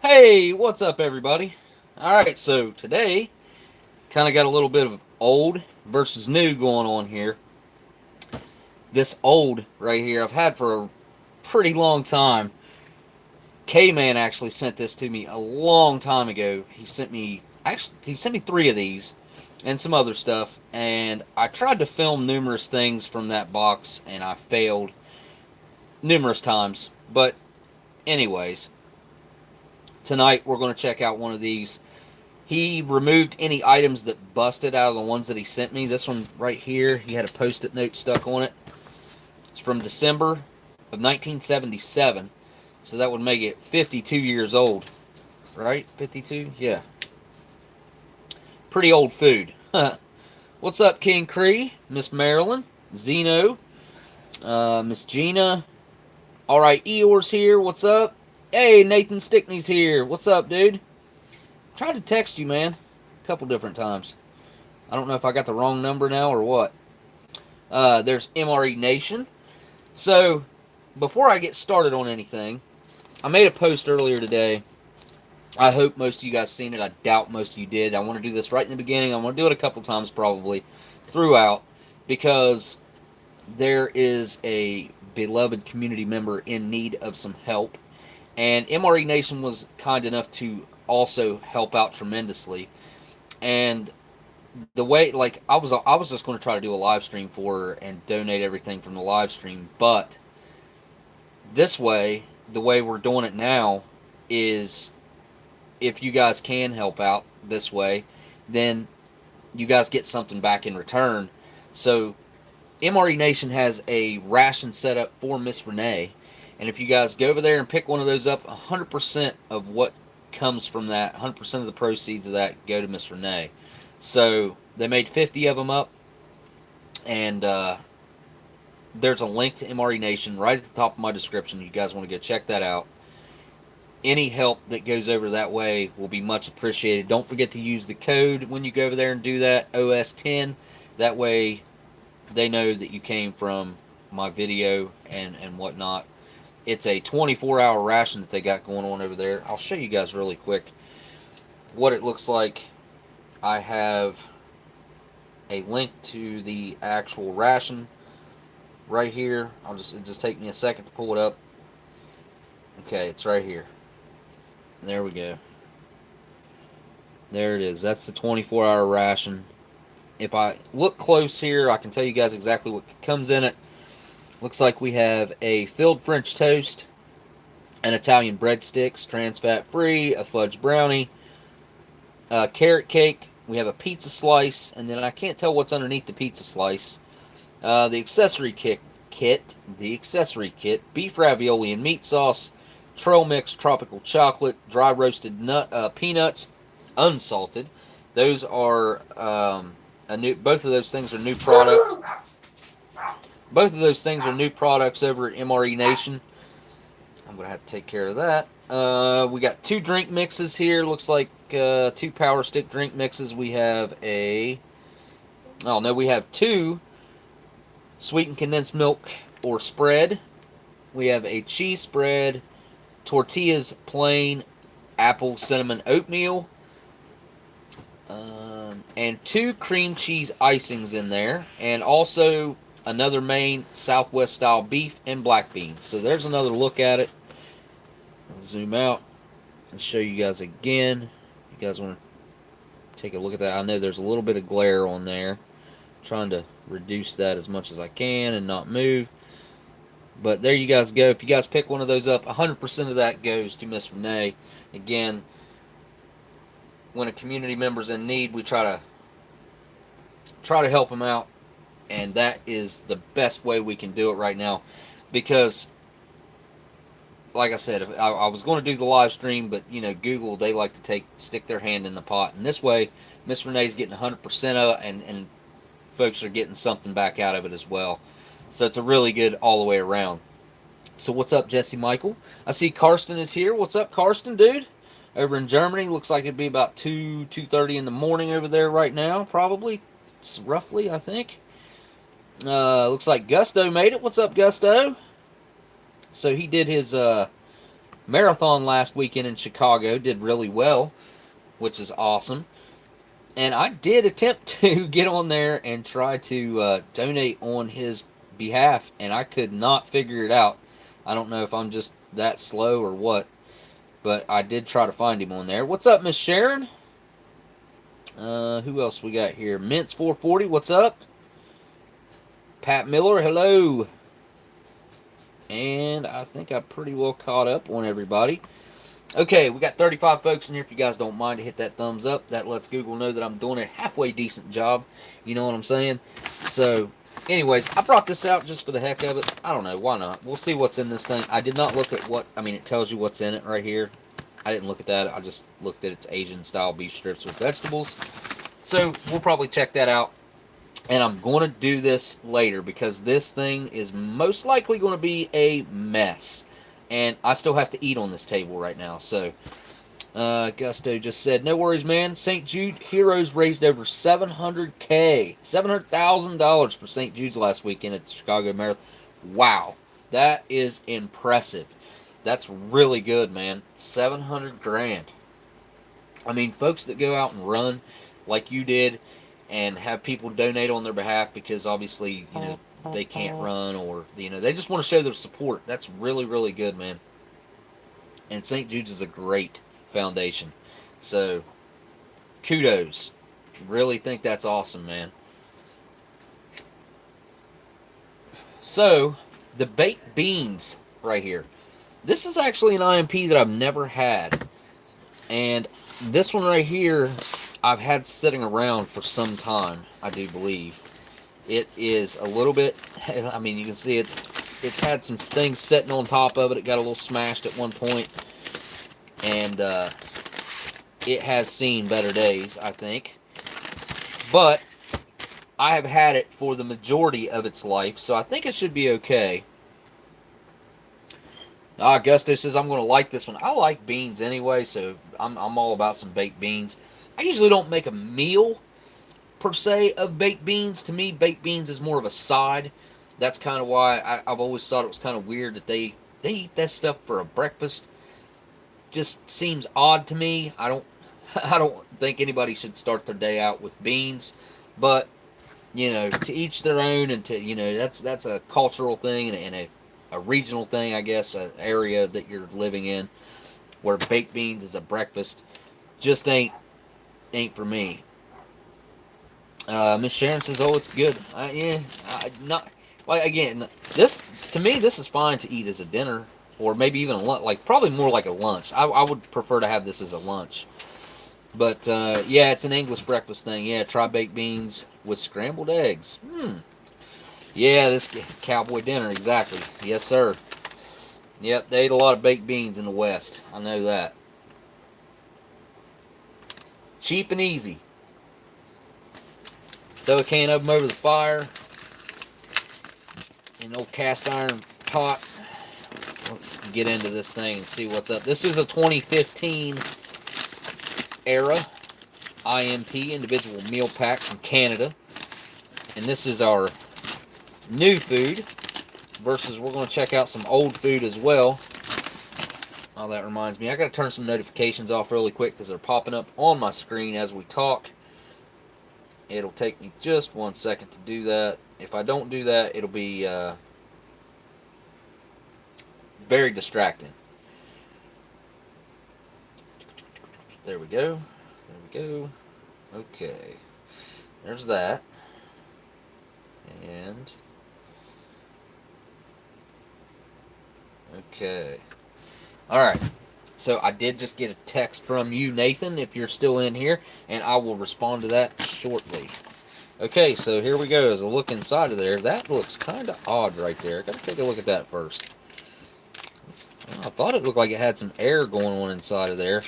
Hey, what's up, everybody? Alright, so today, kind of got a little bit of old versus new going on here. This old right here, I've had for a pretty long time. K-Man actually sent this to me a long time ago. He sent me three of these and some other stuff, and I tried to film numerous things from that box, and I failed numerous times. But, anyways, tonight we're going to check out one of these. He removed any items that busted out of the ones that he sent me. This one right here, he had a post-it note stuck on it. It's from December of 1977. So that would make it 52 years old. Right? 52? Yeah. Pretty old food. What's up, King Cree? Miss Marilyn? Zeno? Miss Gina? Alright, Eeyore's here. What's up? Hey, Nathan Stickney's here. What's up, dude? Tried to text you, man, a couple different times. I don't know if I got the wrong number now or what. There's MRE Nation. So, before I get started on anything, I made a post earlier today. I hope most of you guys seen it. I doubt most of you did. I want to do this right in the beginning. I want to do it a couple times probably throughout, because there is a beloved community member in need of some help. And MRE Nation was kind enough to also help out tremendously. And the way, like, I was just going to try to do a live stream for her and donate everything from the live stream, but this way, the way we're doing it now is, if you guys can help out this way, then you guys get something back in return. So MRE Nation has a ration set up for Miss Renee, and if you guys go over there and pick one of those up, 100% of what comes from that, 100% of the proceeds of that go to Miss Renee. So they made 50 of them up, and there's a link to MRE Nation right at the top of my description. You guys want to go check that out. Any help that goes over that way will be much appreciated. Don't forget to use the code when you go over there and do that, OS10. That way they know that you came from my video and whatnot. It's a 24-hour ration that they got going on over there. I'll show you guys really quick what it looks like. I have a link to the actual ration right here. It just take me a second to pull it up. Okay, it's right here. There we go. There it is. That's the 24-hour ration. If I look close here, I can tell you guys exactly what comes in it. Looks like we have a filled French toast, an Italian breadsticks, trans fat free, a fudge brownie, a carrot cake. We have a pizza slice, and then I can't tell what's underneath the pizza slice. The accessory kit, beef ravioli and meat sauce, trail mix tropical chocolate, dry roasted peanuts, unsalted. Those are both of those things are new products. Both of those things are new products over at MRE Nation. I'm going to have to take care of that. We got two drink mixes here. Looks like two Power Stick drink mixes. We have we have two sweetened condensed milk or spread. We have a cheese spread, tortillas plain, apple cinnamon oatmeal, and two cream cheese icings in there, and also another main Southwest style beef and black beans. So there's another look at it. I'll zoom out and show you guys again. If you guys want to take a look at that. I know there's a little bit of glare on there. I'm trying to reduce that as much as I can and not move. But there you guys go. If you guys pick one of those up, 100% of that goes to Miss Renee. Again, when a community member's in need, we try to help them out. And that is the best way we can do it right now. Because, like I said, I was going to do the live stream, but, you know, Google, they like to stick their hand in the pot. And this way, Miss Renee's getting 100% of it, and folks are getting something back out of it as well. So it's a really good all the way around. So what's up, Jesse Michael? I see Karsten is here. What's up, Karsten, dude? Over in Germany. Looks like it'd be about 2:30 in the morning over there right now, probably. It's roughly, I think. Looks like Gusto made it. What's up, Gusto? So he did his marathon last weekend in Chicago. Did really well, which is awesome. And I did attempt to get on there and try to donate on his behalf, and I could not figure it out. I don't know if I'm just that slow or what, but I did try to find him on there. What's up, Miss Sharon? Who else we got here? Mints440, what's up? Pat Miller, hello. And I think I pretty well caught up on everybody. Okay, we got 35 folks in here. If you guys don't mind to hit that thumbs up, that lets Google know that I'm doing a halfway decent job. You know what I'm saying? So, anyways, I brought this out just for the heck of it. I don't know, why not? We'll see what's in this thing. I did not look at what, I mean, it tells you what's in it right here. I didn't look at that. I just looked at its Asian-style beef strips with vegetables. So, we'll probably check that out. And I'm going to do this later because this thing is most likely going to be a mess. And I still have to eat on this table right now. So, Gusto just said, no worries, man. St. Jude Heroes raised over $700K. $700,000 for St. Jude's last weekend at the Chicago Marathon. Wow. That is impressive. That's really good, man. 700 grand. I mean, folks that go out and run like you did and have people donate on their behalf because obviously, you know, they can't run or, you know, they just want to show their support. That's really, really good, man. And St. Jude's is a great foundation. So, kudos. Really think that's awesome, man. So, the baked beans right here. This is actually an IMP that I've never had. And this one right here, I've had sitting around for some time, I do believe. It is a little bit, I mean, you can see it's had some things sitting on top of it. It got a little smashed at one point. And it has seen better days, I think. But I have had it for the majority of its life, so I think it should be okay. Gusto says, I'm going to like this one. I like beans anyway, so I'm all about some baked beans. I usually don't make a meal, per se, of baked beans. To me, baked beans is more of a side. That's kind of why I've always thought it was kind of weird that they eat that stuff for a breakfast. Just seems odd to me. I don't think anybody should start their day out with beans. But, you know, to each their own, and to, you know, that's a cultural thing and a regional thing, I guess, an area that you're living in where baked beans is a breakfast. Just ain't for me. Miss Sharon says, "Oh, it's good." Not like, again. This, to me, this is fine to eat as a dinner or maybe even a lunch. Like, probably more like a lunch. I would prefer to have this as a lunch. But yeah, it's an English breakfast thing. Yeah, try baked beans with scrambled eggs. Yeah, this cowboy dinner, exactly. Yes, sir. Yep, they ate a lot of baked beans in the West. I know that. Cheap and easy. Throw a can of them over the fire. In an old cast iron pot. Let's get into this thing and see what's up. This is a 2015 era IMP, individual meal pack from Canada. And this is our new food versus we're going to check out some old food as well. Oh, that reminds me, I got to turn some notifications off really quick because they're popping up on my screen as we talk. It'll take me just 1 second to do that. If I don't do that, it'll be very distracting. There we go. There we go. Okay. There's that. And okay. Alright. So I did just get a text from you, Nathan, if you're still in here, and I will respond to that shortly. Okay, so here we go. As a look inside of there, that looks kind of odd right there. I gotta take a look at that first. I thought it looked like it had some air going on inside of there.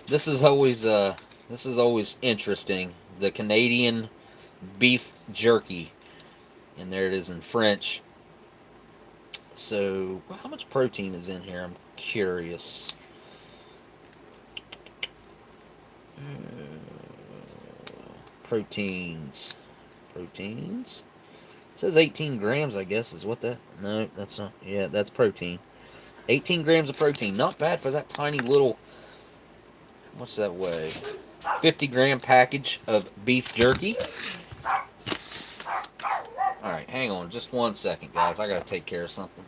This is always interesting. The Canadian beef jerky. And there it is in French. So, how much protein is in here? I'm curious. Proteins. Proteins? It says 18 grams, I guess, is what that... No, that's not... Yeah, that's protein. 18 grams of protein. Not bad for that tiny little, what's that weigh? 50-gram package of beef jerky. Alright, hang on just 1 second, guys. I gotta take care of something.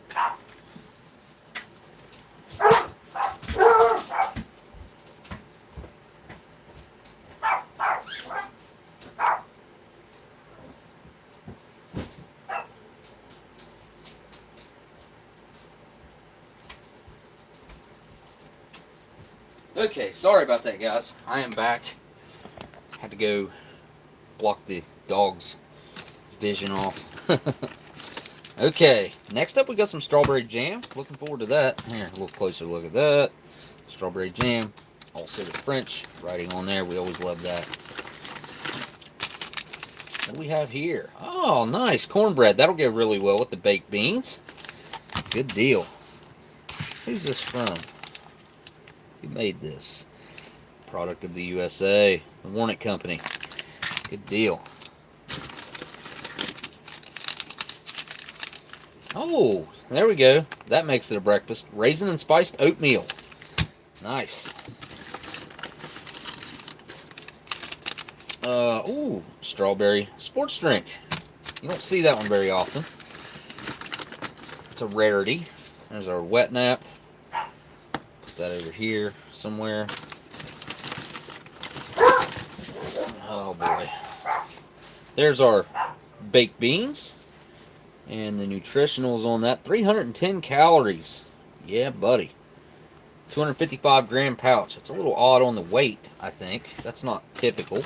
Okay, sorry about that, guys. I am back. Had to go block the dog's vision off. Okay, next up we got some strawberry jam. Looking forward to that. Here, a little closer look at that. Strawberry jam. Also the French writing on there. We always love that. What do we have here? Oh, nice. Cornbread. That'll go really well with the baked beans. Good deal. Who's this from? Who made this? Product of the USA. The Warnick Company. Good deal. Oh, there we go. That makes it a breakfast. Raisin and spiced oatmeal. Nice. Ooh, strawberry sports drink. You don't see that one very often. It's a rarity. There's our wet nap. Put that over here somewhere. Oh boy. There's our baked beans. And the nutritionals on that, 310 calories. Yeah, buddy. 255-gram pouch. It's a little odd on the weight, I think. That's not typical.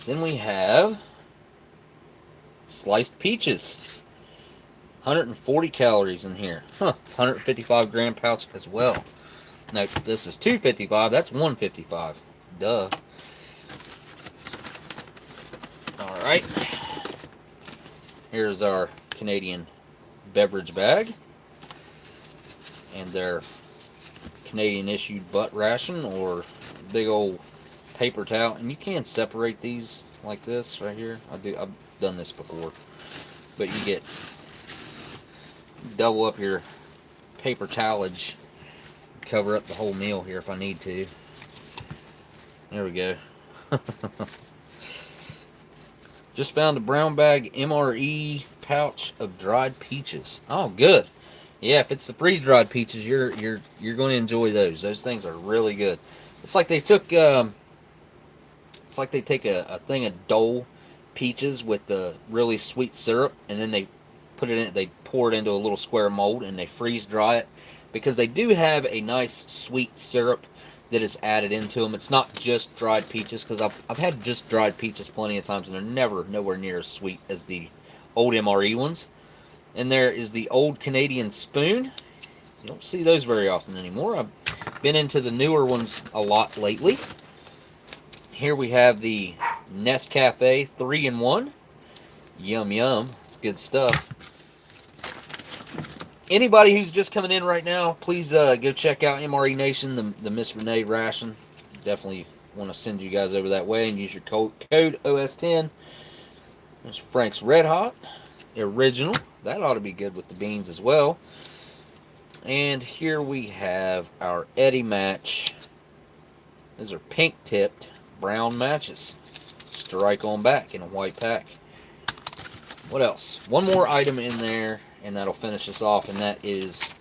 Then we have sliced peaches. 140 calories in here. Huh, 155-gram pouch as well. Now, this is 255. That's 155. Duh. All right. Here's our Canadian beverage bag. And their Canadian issued butt ration or big old paper towel. And you can separate these like this right here. I've done this before. But you get double up your paper towelage. Cover up the whole meal here if I need to. There we go. Just found a brown bag MRE pouch of dried peaches. Oh, good. Yeah, if it's the freeze-dried peaches, you're going to enjoy those. Those things are really good. It's like they took it's like they take a thing of Dole peaches with the really sweet syrup, and then they put it in. They pour it into a little square mold, and they freeze-dry it because they do have a nice sweet syrup that is added into them. It's not just dried peaches, because I've had just dried peaches plenty of times, and they're nowhere near as sweet as the old MRE ones. And there is the old Canadian spoon. You don't see those very often anymore. I've been into the newer ones a lot lately. Here we have the Nescafe 3-in-1. Yum, yum. It's good stuff. Anybody who's just coming in right now, please go check out MRE Nation, the Miss Renee ration. Definitely want to send you guys over that way and use your code OS10. There's Frank's Red Hot Original. That ought to be good with the beans as well. And here we have our Eddie Match. Those are pink-tipped brown matches. Strike on back in a white pack. What else? One more item in there, and that'll finish us off, and that is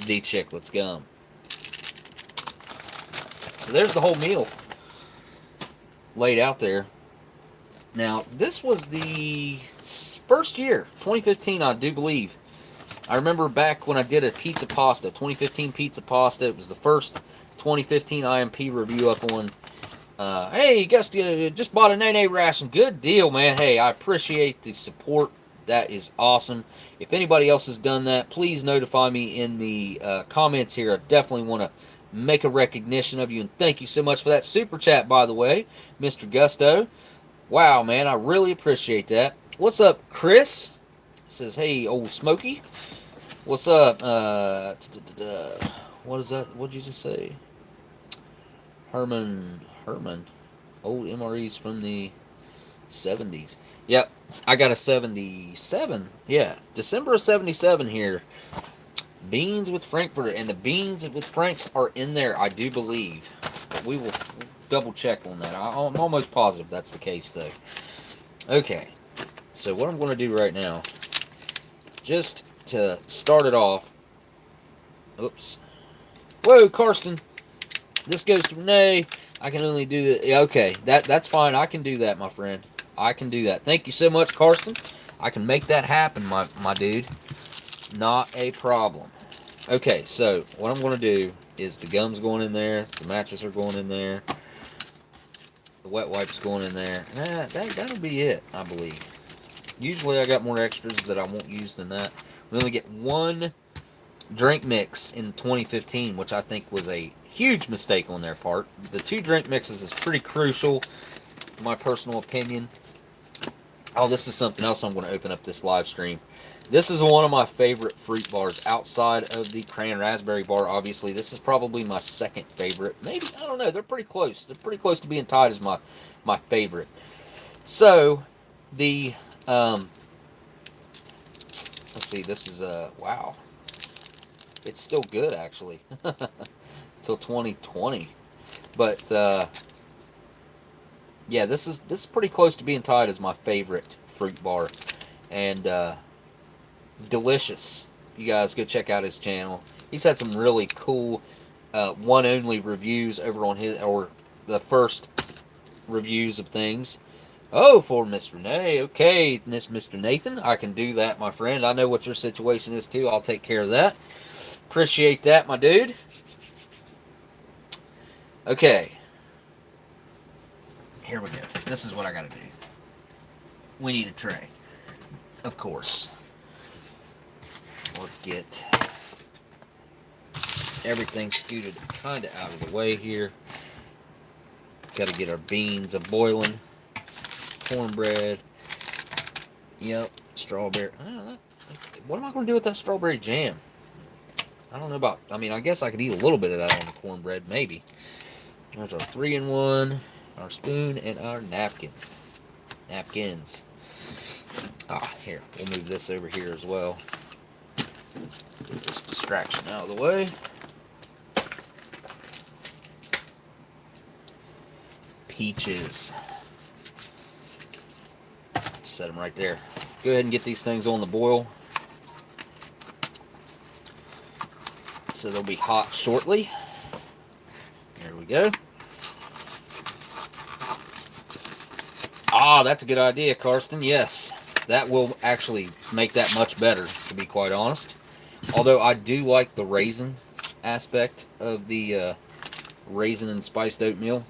the Chiclets gum. So there's the whole meal laid out there. Now, this was the first year, 2015, I do believe. I remember back when I did a pizza pasta, 2015 pizza pasta. It was the first 2015 IMP review up on. Hey, guess you just bought a Nene ration. Good deal, man. Hey, I appreciate the support. That is awesome. If anybody else has done that, please notify me in the comments here. I definitely want to make a recognition of you, and thank you so much for that super chat, by the way, Mr. Gusto. Wow, man, I really appreciate that. What's up, Chris? Says, hey, Oldsmokey. What's up? What is that? What did you just say? Herman. Old MREs from the 70s. Yep, I got a 77. Yeah, December of 77 here. Beans with Frankfurt, and the beans with Franks are in there, I do believe. But we will double check on that. I'm almost positive that's the case, though. Okay, so what I'm going to do right now, just to start it off. Oops. Whoa, Karsten. This goes to Renee. I can only do it. Okay, that's fine. I can do that, my friend. I can do that. Thank you so much, Karsten. I can make that happen, my dude. Not a problem. Okay, so what I'm going to do is the gum's going in there. The matches are going in there. The wet wipe's going in there. That'll be it, I believe. Usually I got more extras that I won't use than that. We only get one drink mix in 2015, which I think was a huge mistake on their part. The 2 drink mixes is pretty crucial, in my personal opinion. Oh, this is something else I'm going to open up this live stream. This is one of my favorite fruit bars outside of the cran raspberry bar, obviously. This is probably my second favorite. Maybe, I don't know, they're pretty close. They're pretty close to being tied as my favorite. So, the, let's see, this is, wow. It's still good, actually. Till 2020. But, yeah, this is pretty close to being tied as my favorite fruit bar. And, delicious. You guys go check out his channel. He's had some really cool one-only reviews over on his, or the first reviews of things. Oh, for Miss Renee. Okay, Mr. Nathan, I can do that, my friend. I know what your situation is, too. I'll take care of that. Appreciate that, my dude. Okay. Here we go. This is what I gotta do. We need a tray. Of course. Let's get everything scooted kind of out of the way here. Got to get our beans a-boiling. Cornbread. Yep. Strawberry. What am I going to do with that strawberry jam? I don't know about... I mean, I guess I could eat a little bit of that on the cornbread, maybe. There's our 3-in-1, our spoon, and our napkin. Napkins. Here. We'll move this over here as well. Get this distraction out of the way. Peaches. Set them right there. Go ahead and get these things on the boil. So they'll be hot shortly. There we go. That's a good idea, Karsten. Yes, that will actually make that much better, to be quite honest. Although I do like the raisin aspect of the raisin and spiced oatmeal.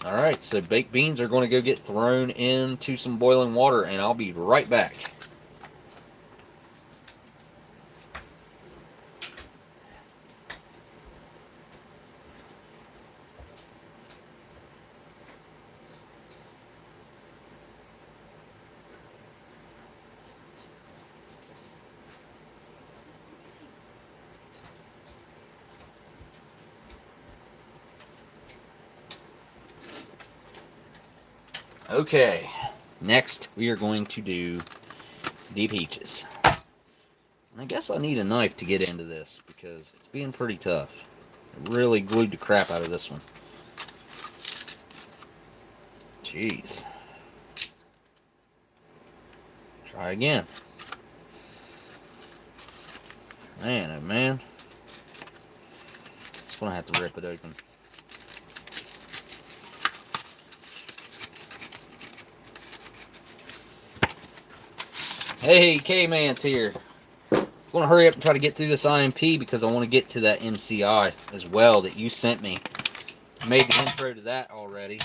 Alright, so baked beans are going to go get thrown into some boiling water, and I'll be right back. Okay, next we are going to do the peaches. I guess I need a knife to get into this because it's being pretty tough. I really glued the crap out of this one. Jeez. Try again. Man, oh man. Just gonna have to rip it open. Hey, K-Man's here. I want to hurry up and try to get through this IMP because I want to get to that MCI as well that you sent me. I made the intro to that already.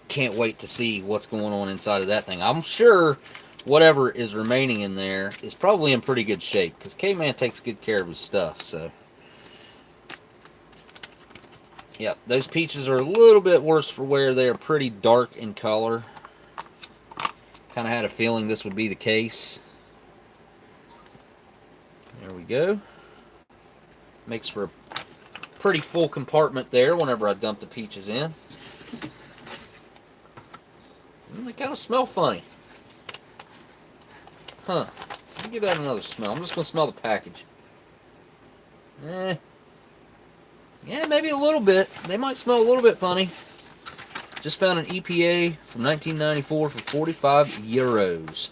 Can't wait to see what's going on inside of that thing. I'm sure whatever is remaining in there is probably in pretty good shape because K-Man takes good care of his stuff, so... Yep, those peaches are a little bit worse for wear. They are pretty dark in color. Kind of had a feeling this would be the case. There we go. Makes for a Pretty full compartment there whenever I dump the peaches in. They kind of smell funny. Huh. Let me give that another smell. I'm just going to smell the package. Yeah, maybe a little bit. They might smell a little bit funny. Just found an EPA from 1994 for 45 euros.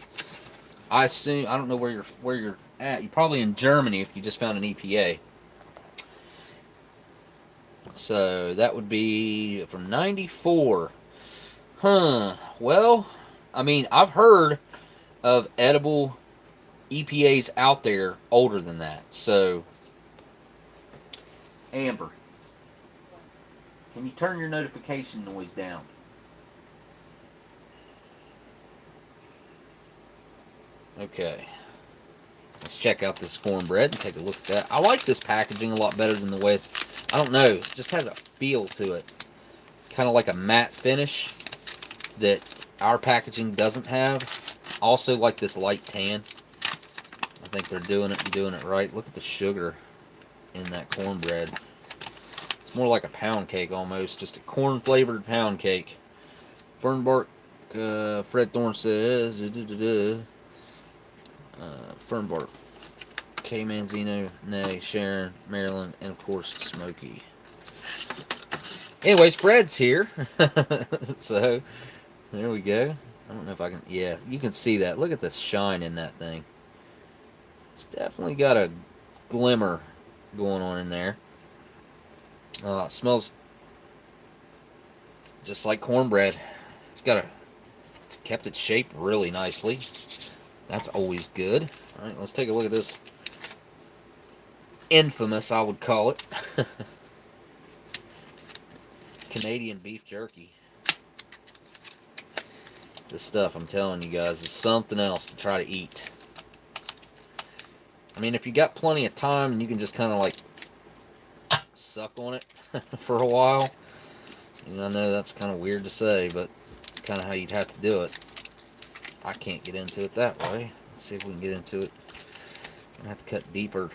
I assume, I don't know where you're at. You're probably in Germany if you just found an EPA. So that would be from 94. Huh. Well, I mean, I've heard of edible EPAs out there older than that. So, Amber, can you turn your notification noise down? Okay. Let's check out this cornbread and take a look at that. I like this packaging a lot better than the way, I don't know, it just has a feel to it. Kind of like a matte finish that our packaging doesn't have. Also like this light tan. I think they're doing it right. Look at the sugar in that cornbread. It's more like a pound cake almost, just a corn flavored pound cake. Fernbark, Fred Thorne says, Fernbark, K Manzino, Nay, Sharon, Marilyn, and of course Smokey. Anyways, Fred's here. So there we go. I don't know if I can, yeah, you can see that. Look at the shine in that thing. It's definitely got a glimmer going on in there. It smells just like cornbread. It's kept its shape really nicely. That's always good. All right, let's take a look at this infamous, I would call it, Canadian beef jerky. This stuff, I'm telling you guys, is something else to try to eat. I mean, if you got plenty of time and you can just kind of like suck on it for a while. And I know that's kind of weird to say, but kind of how you'd have to do it. I can't get into it that way. Let's see if we can get into it. I'm gonna have to cut deeper.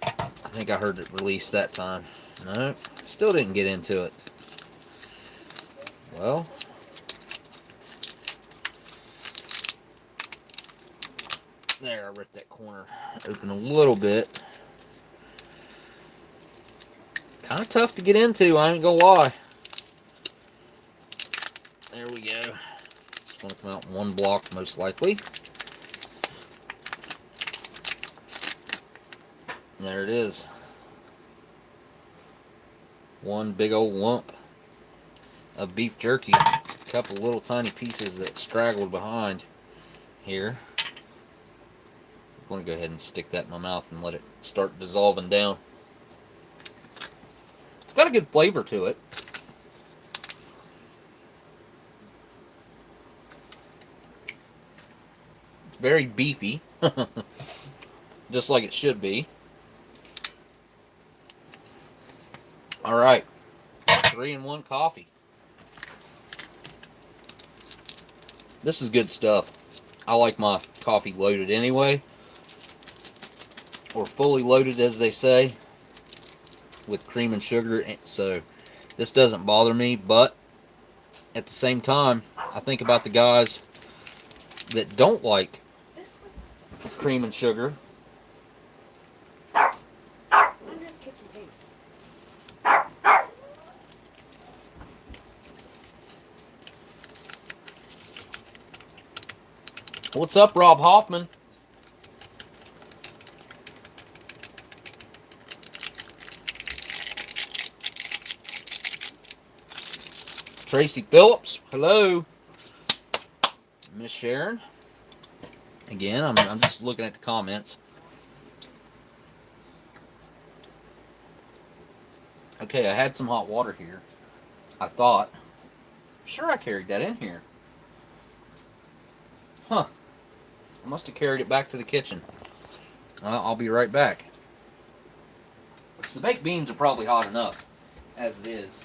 I think I heard it release that time. No, still didn't get into it. Well, there, I ripped that corner open a little bit. Kind of tough to get into, I ain't gonna lie. There we go. It's gonna come out in one block, most likely. There it is. One big old lump of beef jerky. A couple little tiny pieces that straggled behind here. I'm going to go ahead and stick that in my mouth and let it start dissolving down. It's got a good flavor to it. It's very beefy. Just like it should be. Alright. 3-in-1 coffee. This is good stuff. I like my coffee loaded anyway. Or fully loaded, as they say, with cream and sugar. So this doesn't bother me, but at the same time, I think about the guys that don't like cream and sugar. What's up, Rob Hoffman? Tracy Phillips, hello. Miss Sharon. Again, I'm just looking at the comments. Okay, I had some hot water here. I thought. I'm sure I carried that in here. Huh. I must have carried it back to the kitchen. I'll be right back. The baked beans are probably hot enough as it is.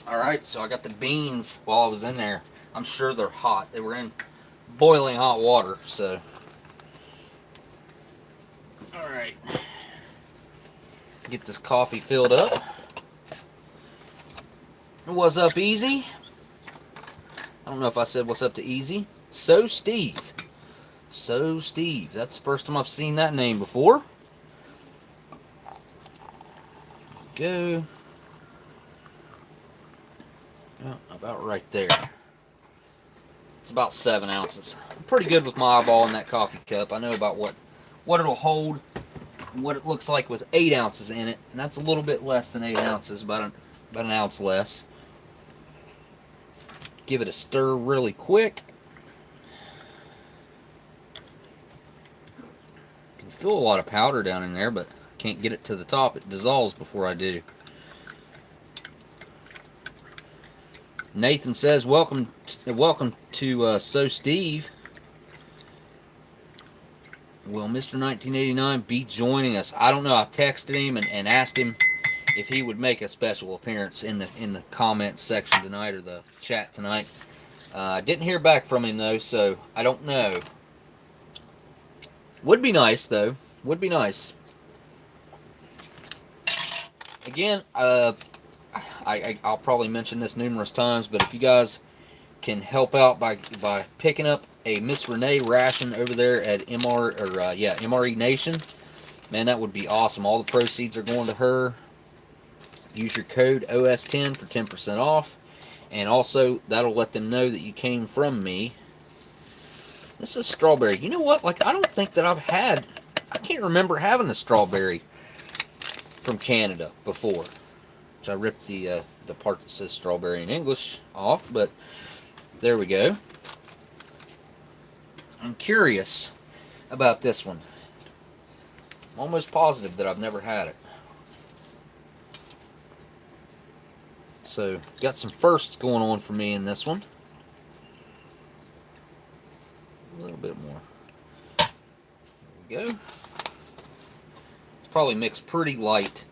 Alright, so I got the beans while I was in there. I'm sure they're hot. They were in boiling hot water, so. Alright. Get this coffee filled up. What's up, Easy? I don't know if I said what's up to Easy. So Steve. So Steve. That's the first time I've seen that name before. Go. Oh, about right there. It's about 7 ounces. I'm pretty good with my eyeball in that coffee cup. I know about what it'll hold, what it looks like with 8 ounces in it, and that's a little bit less than 8 ounces, about an ounce less. Give it a stir really quick. Can feel a lot of powder down in there, but can't get it to the top. It dissolves before I do. Nathan says, welcome to So Steve. Will Mr. 1989 be joining us? I don't know. I texted him and asked him if he would make a special appearance in the comments section tonight, or the chat tonight. Didn't hear back from him though, so I don't know. Would be nice though. Would be nice. Again, I'll probably mention this numerous times, but if you guys can help out by picking up a Miss Renee ration over there at MRE Nation, man, that would be awesome. All the proceeds are going to her. Use your code OS10 for 10% off, and also that'll let them know that you came from me. This is strawberry. You know what? Like, I don't think that I can't remember having a strawberry from Canada before. Which I ripped the part that says strawberry in English off, but there we go. I'm curious about this one. I'm almost positive that I've never had it. So, got some firsts going on for me in this one. A little bit more. There we go. It's probably mixed pretty light,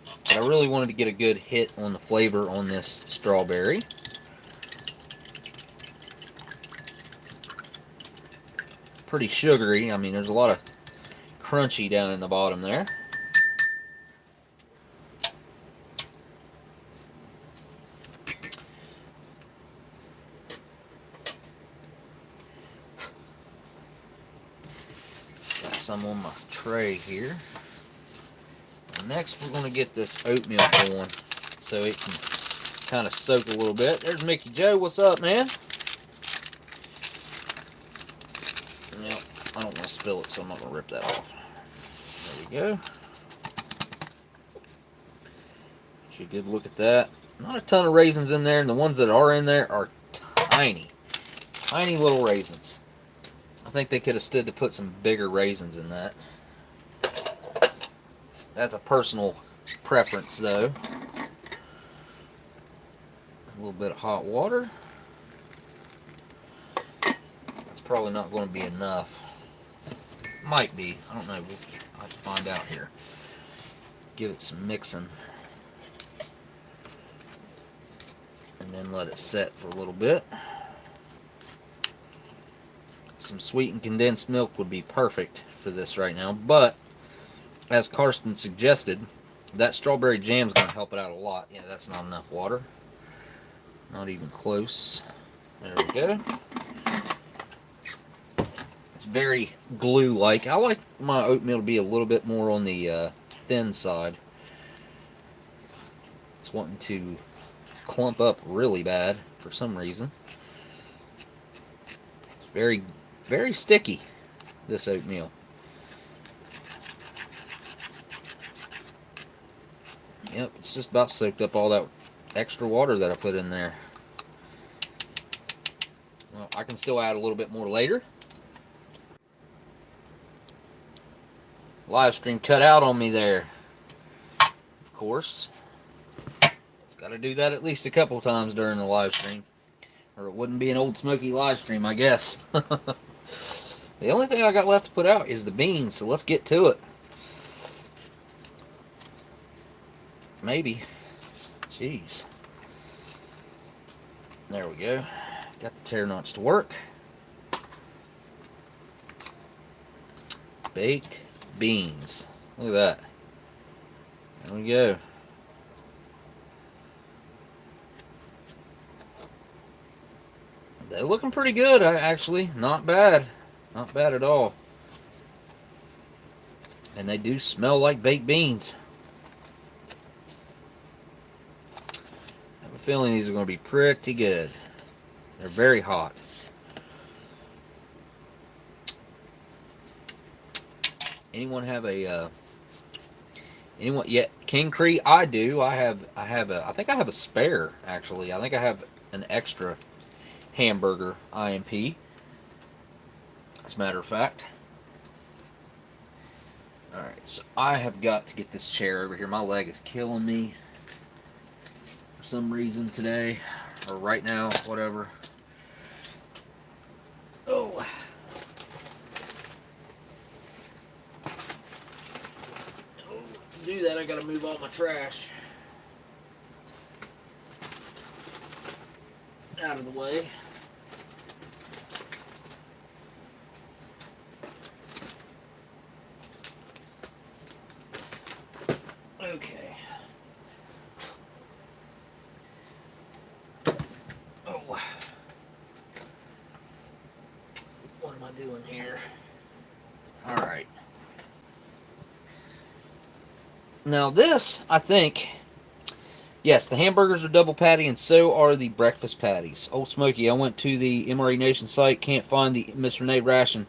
but I really wanted to get a good hit on the flavor on this strawberry. Pretty sugary. I mean, there's a lot of crunchy down in the bottom there. Got some on my tray here. And next, we're going to get this oatmeal going so it can kind of soak a little bit. There's Mickey Joe. What's up, man? Yep, I don't want to spill it, so I'm not going to rip that off. There we go. Get you a good look at that. Not a ton of raisins in there, and the ones that are in there are tiny. Tiny little raisins. I think they could have stood to put some bigger raisins in that. That's a personal preference, though. A little bit of hot water. That's probably not going to be enough. Might be. I don't know. We'll have to find out here. Give it some mixing. And then let it set for a little bit. Some sweetened condensed milk would be perfect for this right now, but as Karsten suggested, that strawberry jam is going to help it out a lot. Yeah, that's not enough water. Not even close. There we go. It's very glue-like. I like my oatmeal to be a little bit more on the thin side. It's wanting to clump up really bad for some reason. It's very, very sticky, this oatmeal. Yep, it's just about soaked up all that extra water that I put in there. Well, I can still add a little bit more later. Live stream cut out on me there. Of course. It's got to do that at least a couple times during the live stream, or it wouldn't be an Oldsmokey live stream, I guess. The only thing I got left to put out is the beans, so let's get to it. Maybe. Jeez. There we go. Got the tear nuts to work. Baked beans. Look at that. There we go. They're looking pretty good, actually. Not bad. Not bad at all. And they do smell like baked beans. I have a feeling these are going to be pretty good. They're very hot. Anyone have a anyone? Yeah, King Cree. I do. I think I have a spare, actually. I think I have an extra hamburger IMP, as a matter of fact. Alright, so I have got to get this chair over here. My leg is killing me for some reason today, or right now, whatever. Oh. To do that, I gotta move all my trash out of the way. Okay. Oh. What am I doing here? All right. Now this, I think, yes, the hamburgers are double patty, and so are the breakfast patties. Oldsmokey, I went to the MRE Nation site, can't find the Miss Renee ration.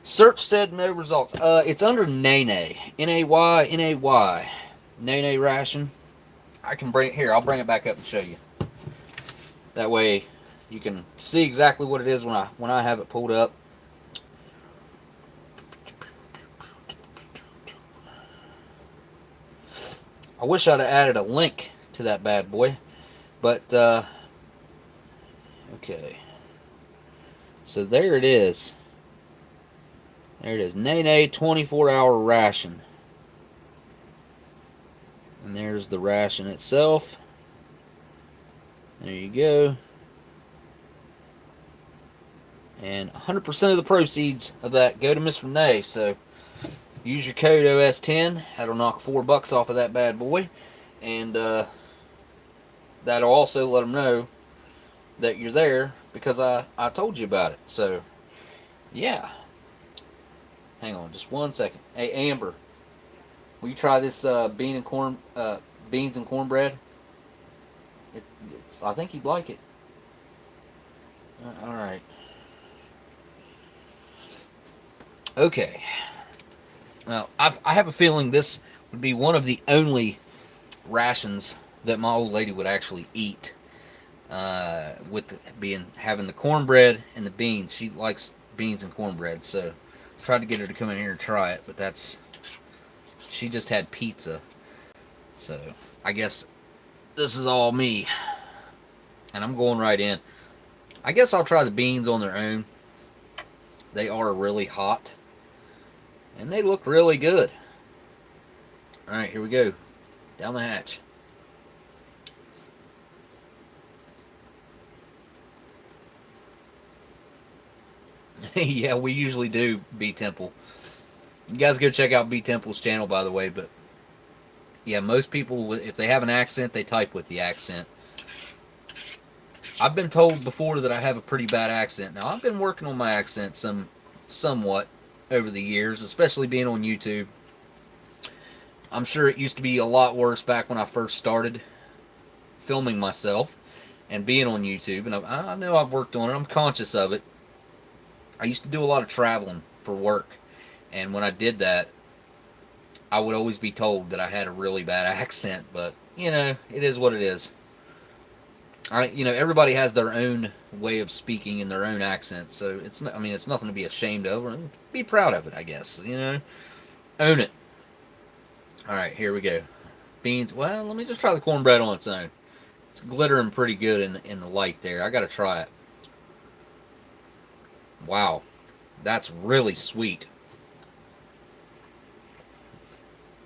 Search said no results. It's under Nene. N-A-Y, N-A-Y. Nene ration. I can bring it here. I'll bring it back up and show you. That way you can see exactly what it is when I have it pulled up. I wish I'd have added a link to that bad boy, but okay. So there it is. There it is. Nene 24-hour ration. And there's the ration itself. There you go. And 100% of the proceeds of that go to Miss Renee. So use your code OS10. That'll knock $4 off of that bad boy. And that'll also let them know that you're there because I told you about it. So, yeah. Hang on just one second. Hey, Amber, will you try this beans and cornbread? I think you'd like it. All right. Okay. Now, I have a feeling this would be one of the only rations that my old lady would actually eat. With having the cornbread and the beans. She likes beans and cornbread, so I tried to get her to come in here and try it, but she just had pizza. So I guess this is all me. And I'm going right in. I guess I'll try the beans on their own. They are really hot. And they look really good. Alright, here we go. Down the hatch. Yeah, we usually do BTemple. You guys go check out BTemple's channel, by the way. But yeah, most people, if they have an accent, they type with the accent. I've been told before that I have a pretty bad accent. Now, I've been working on my accent somewhat over the years, especially being on YouTube. I'm sure it used to be a lot worse back when I first started filming myself and being on YouTube. And I know I've worked on it. I'm conscious of it. I used to do a lot of traveling for work. And when I did that, I would always be told that I had a really bad accent. But, you know, it is what it is. Everybody has their own way of speaking and their own accent, so it's nothing to be ashamed of, or be proud of it, I guess. Own it. All right, here we go. Beans. Well, let me just try the cornbread on its own. It's glittering pretty good in the light there. I gotta try it. Wow, that's really sweet.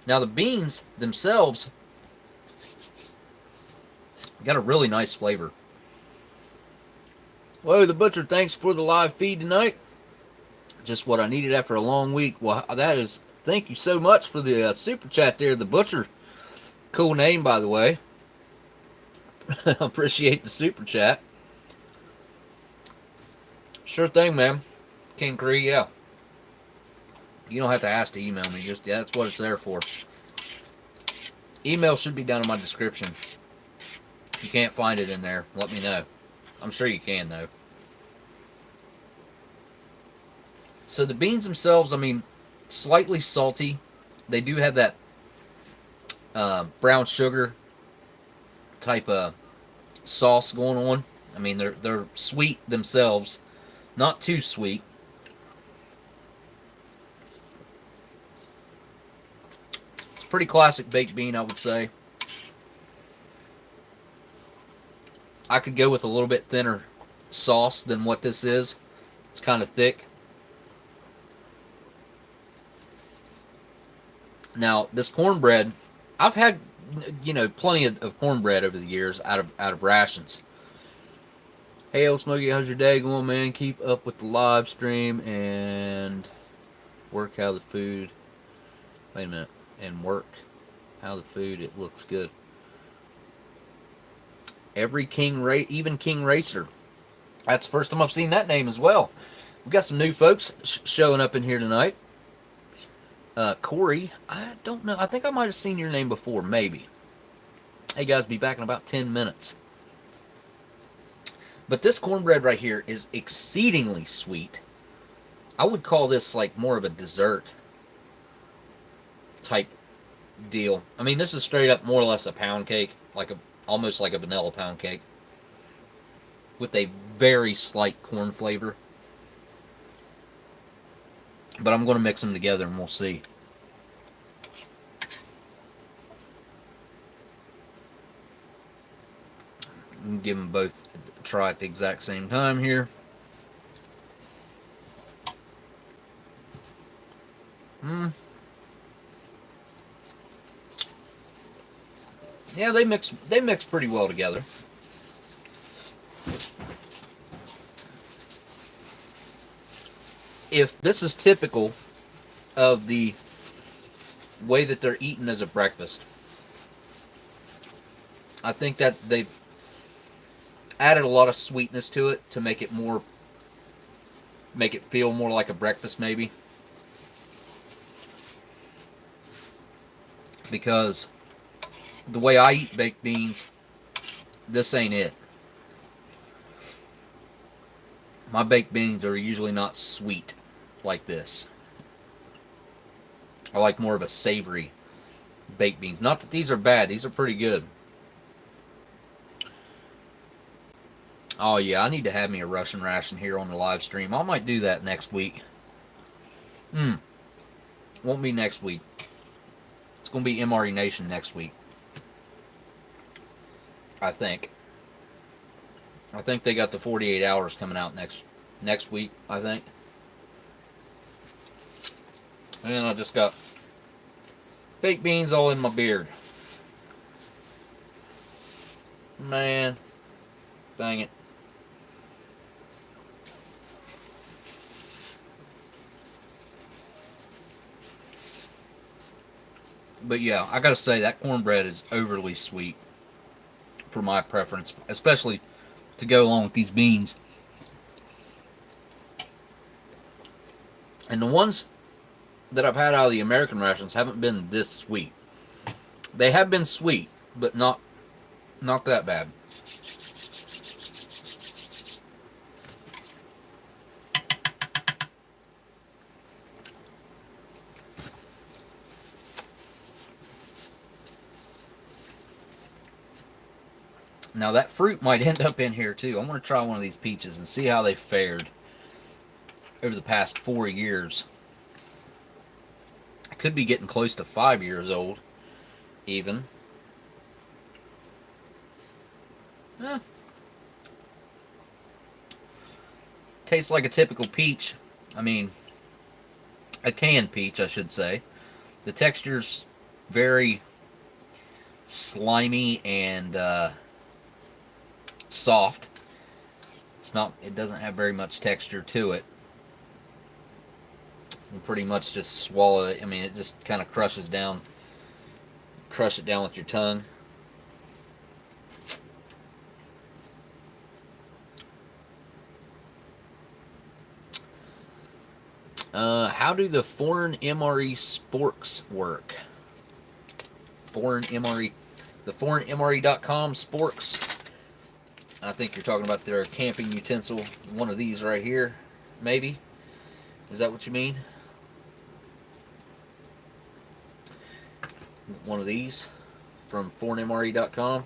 Now the beans themselves got a really nice flavor. Whoa, the Butcher, thanks for the live feed tonight. Just what I needed after a long week. Well, that is, thank you so much for the super chat there, the Butcher. Cool name, by the way. Appreciate the super chat. Sure thing, man. King Cree, yeah. You don't have to ask to email me. Just, yeah, that's what it's there for. Email should be down in my description. If you can't find it in there, let me know. I'm sure you can, though. So the beans themselves, I mean, slightly salty. They do have that brown sugar type of sauce going on. I mean, they're sweet themselves, not too sweet. It's a pretty classic baked bean, I would say. I could go with a little bit thinner sauce than what this is. It's kind of thick. Now, this cornbread, I've had, you know, plenty of cornbread over the years out of rations. Hey, Oldsmokey, how's your day going, man? Keep up with the live stream and work how the food. Wait a minute. And work how the food, it looks good. Every even King Racer. That's the first time I've seen that name as well. We've got some new folks showing up in here tonight. Corey, I don't know. I think I might have seen your name before, maybe. Hey, guys, be back in about 10 minutes. But this cornbread right here is exceedingly sweet. I would call this like more of a dessert type deal. I mean, this is straight up more or less a pound cake, almost like a vanilla pound cake with a very slight corn flavor. But I'm going to mix them together and we'll see. Give them both a try at the exact same time here. Yeah, they mix pretty well together. If this is typical of the way that they're eaten as a breakfast, I think that they've added a lot of sweetness to it to make it feel more like a breakfast, maybe. Because the way I eat baked beans, this ain't it. My baked beans are usually not sweet like this. I like more of a savory baked beans. Not that these are bad. These are pretty good. Oh, yeah, I need to have me a Russian ration here on the live stream. I might do that next week. Won't be next week. It's going to be MRE Nation next week. I think. I think they got the 48 hours coming out next week, I think. And I just got baked beans all in my beard. Man. Dang it. But yeah, I gotta say that cornbread is overly sweet for my preference, especially to go along with these beans. And the ones that I've had out of the American rations haven't been this sweet. They have been sweet, but not that bad. Now that fruit might end up in here too. I'm going to try one of these peaches and see how they fared over the past 4 years. I could be getting close to 5 years old, even. Tastes like a typical peach. I mean, a canned peach, I should say. The texture's very slimy and soft. It doesn't have very much texture to it. You pretty much just swallow it. I mean, it just kind of crushes down. Crush it down with your tongue. How do the foreign MRE sporks work? Foreign MRE. The foreign MRE.com sporks. I think you're talking about their camping utensil. One of these right here, maybe. Is that what you mean? One of these from foreignmre.com.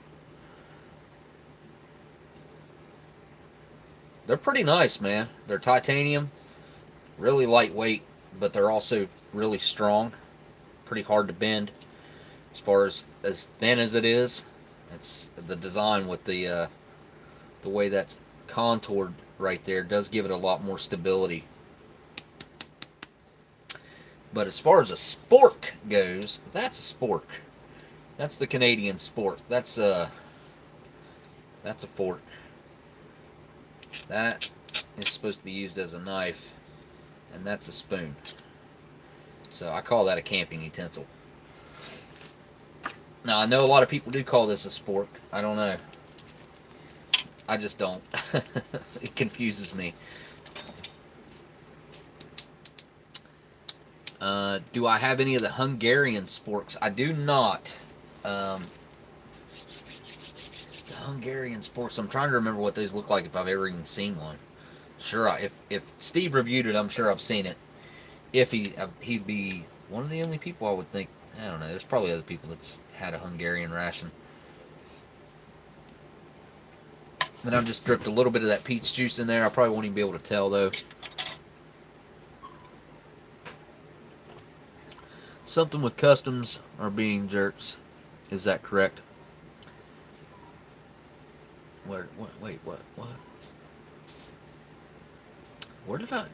They're pretty nice, man. They're titanium, really lightweight, but they're also really strong. Pretty hard to bend. As far as thin as it is, it's the design with the way that's contoured right there does give it a lot more stability. But as far as a spork goes, that's a spork. That's the Canadian spork. That's a fork. That is supposed to be used as a knife, and that's a spoon. So I call that a camping utensil. Now, I know a lot of people do call this a spork. I don't know. I just don't. It confuses me. Do I have any of the Hungarian sporks? I do not. The Hungarian sporks, I'm trying to remember what those look like if I've ever even seen one. Sure, if Steve reviewed it, I'm sure I've seen it. If he'd be one of the only people I would think. I don't know. There's probably other people that's had a Hungarian ration. Then I've just dripped a little bit of that peach juice in there. I probably won't even be able to tell, though. Something with customs are being jerks. Is that correct? Wait, what? Where did I...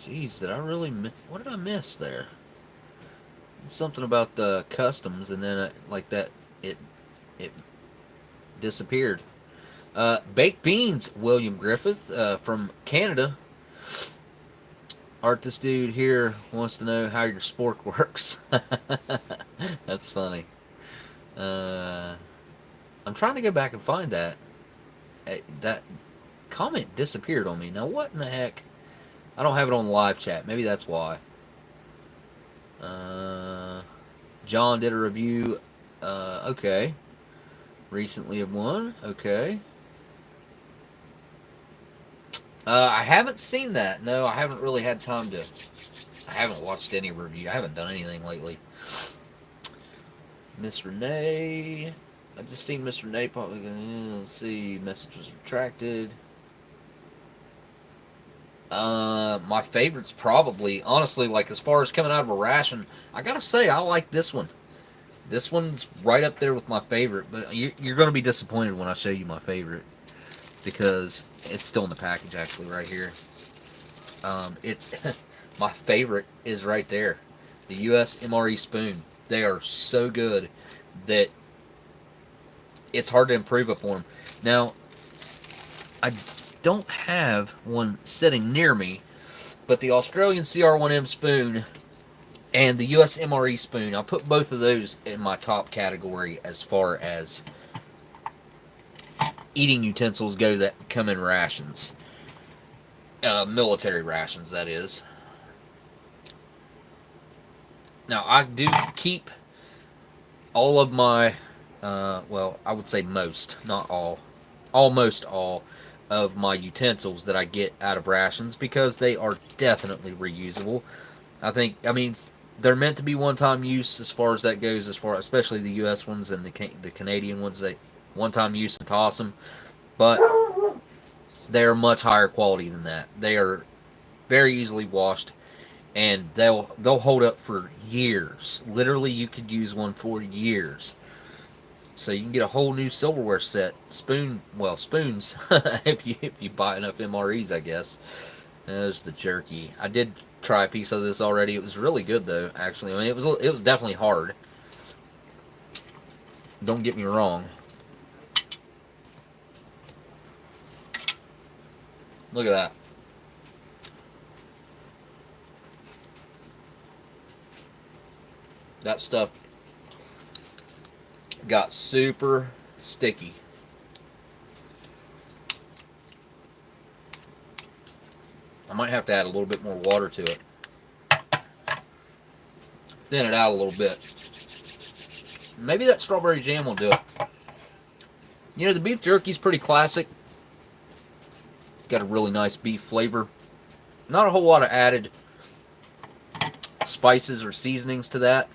Jeez, did I really... What did I miss there? Something about the customs, and then like that, it disappeared. Baked beans, William Griffith from Canada. Artist dude here wants to know how your spork works. That's funny. I'm trying to go back and find that. That comment disappeared on me. Now what in the heck? I don't have it on the live chat. Maybe that's why. John did a review. Okay. Recently of one. Okay. I haven't seen that. No, I haven't really had time to. I haven't watched any review. I haven't done anything lately. Miss Renee. I just seen Miss Renee pop. Let's see. Message was retracted. My favorite's probably, honestly, like as far as coming out of a ration, I gotta say, I like this one. This one's right up there with my favorite, but you're gonna be disappointed when I show you my favorite. Because it's still in the package, actually, right here. It's my favorite is right there, the U.S. MRE spoon. They are so good that it's hard to improve upon them. Now, I don't have one sitting near me, but the Australian CR1M spoon and the U.S. MRE spoon, I'll put both of those in my top category as far as eating utensils go that come in rations. Military rations, that is. Now, I do keep all of my, well, I would say most, not all, almost all of my utensils that I get out of rations because they are definitely reusable. I mean, they're meant to be one-time use as far as that goes, especially the U.S. ones and the Canadian ones. They one-time use and toss them, but they are much higher quality than that. They are very easily washed, and they'll hold up for years. Literally, you could use one for years. So you can get a whole new silverware set, spoons, if you buy enough MREs, I guess. There's the jerky. I did try a piece of this already. It was really good, though. Actually, I mean, it was definitely hard. Don't get me wrong. Look at that. That stuff got super sticky. I might have to add a little bit more water to it. Thin it out a little bit. Maybe that strawberry jam will do it. You know, the beef jerky's pretty classic. It's got a really nice beef flavor. Not a whole lot of added spices or seasonings to that.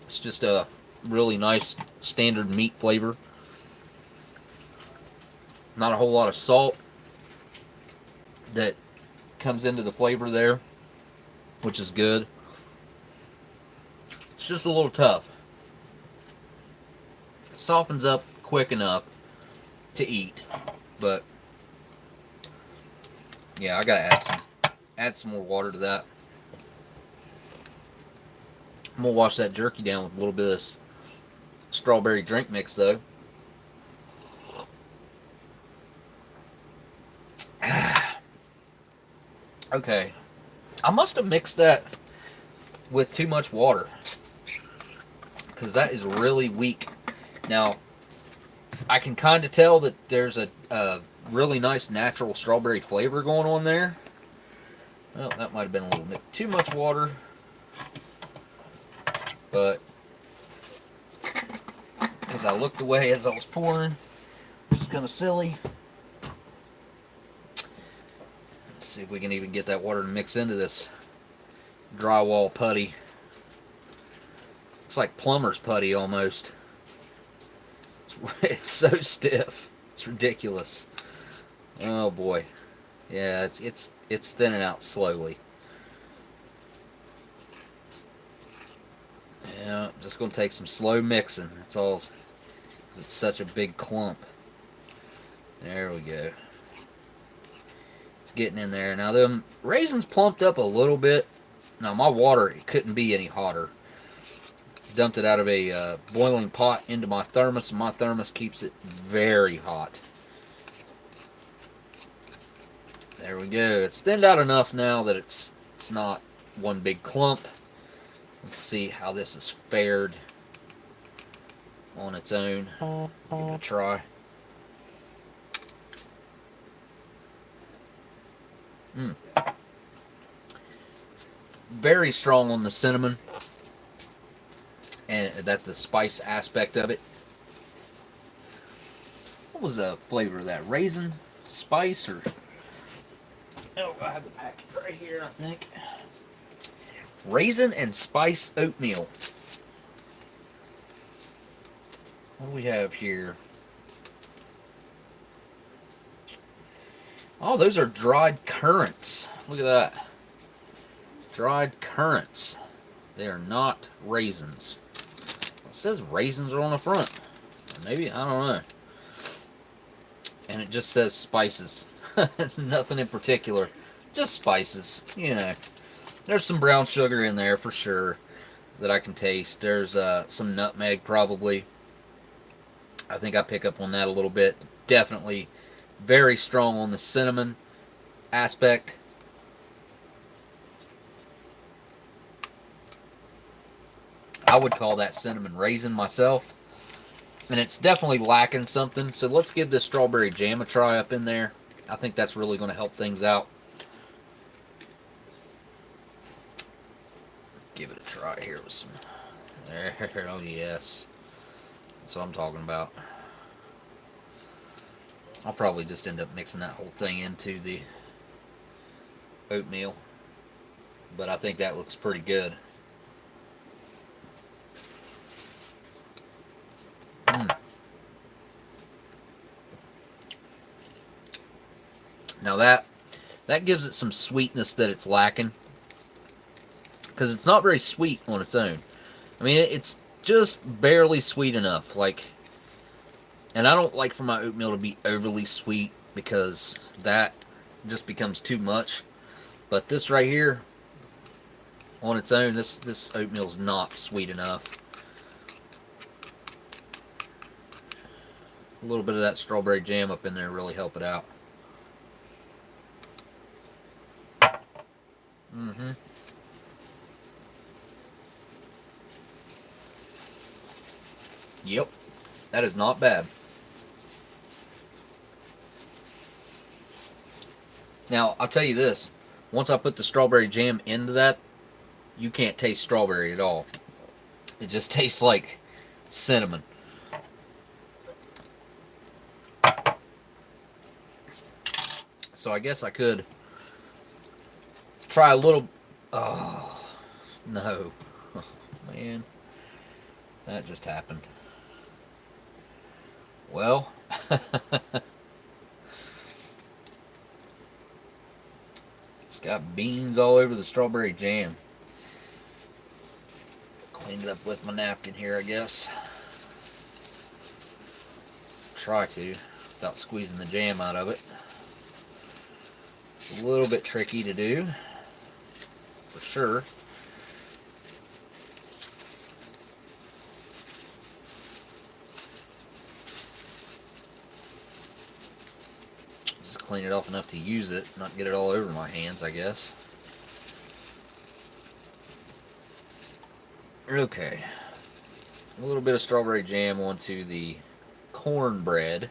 It's just a really nice standard meat flavor. Not a whole lot of salt that comes into the flavor there, which is good. It's just a little tough. It softens up quick enough to eat, but yeah, I gotta add some more water to that. I'm gonna wash that jerky down with a little bit of this strawberry drink mix, though. Okay, I must have mixed that with too much water, because that is really weak. Now, I can kind of tell that there's a really nice natural strawberry flavor going on there. Well, that might have been a little bit too much water, but because I looked away as I was pouring, which is kind of silly. Let's see if we can even get that water to mix into this drywall putty. Looks like plumber's putty almost. It's so stiff. It's ridiculous. Oh boy. Yeah, it's thinning out slowly. Yeah, just gonna take some slow mixing. That's all. It's such a big clump. There we go. It's getting in there. Now them raisins plumped up a little bit. Now my water, it couldn't be any hotter. Dumped it out of a boiling pot into my thermos, and my thermos keeps it very hot. There we go. It's thinned out enough now that it's not one big clump. Let's see how this is fared on its own. Give it a try. Very strong on the cinnamon, and that's the spice aspect of it. What was the flavor of that? Raisin? Spice? Or... Oh, I have the packet right here, I think. Raisin and spice oatmeal. What do we have here? Oh, those are dried currants. Look at that. Dried currants. They are not raisins. It says raisins are on the front. Maybe, I don't know. And it just says spices. Nothing in particular. Just spices, you know. There's some brown sugar in there for sure that I can taste. There's some nutmeg probably. I think I pick up on that a little bit. Definitely very strong on the cinnamon aspect. I would call that cinnamon raisin myself. And it's definitely lacking something. So let's give this strawberry jam a try up in there. I think that's really going to help things out. Give it a try here with some... There, oh yes. That's what I'm talking about. I'll probably just end up mixing that whole thing into the oatmeal. But I think that looks pretty good. Now that gives it some sweetness that it's lacking. Because it's not very sweet on its own. I mean, it's just barely sweet enough. Like, and I don't like for my oatmeal to be overly sweet, because that just becomes too much. But this right here, on its own, this oatmeal is not sweet enough. A little bit of that strawberry jam up in there really help it out. Mm-hmm. Yep. That is not bad. Now, I'll tell you this. Once I put the strawberry jam into that, you can't taste strawberry at all. It just tastes like cinnamon. So I guess I could try a little... Oh, no. Oh, man. That just happened. Well... It's got beans all over the strawberry jam. Cleaned it up with my napkin here, I guess. Try to, without squeezing the jam out of it. It's a little bit tricky to do, for sure. Just clean it off enough to use it, not get it all over my hands, I guess. Okay. A little bit of strawberry jam onto the cornbread,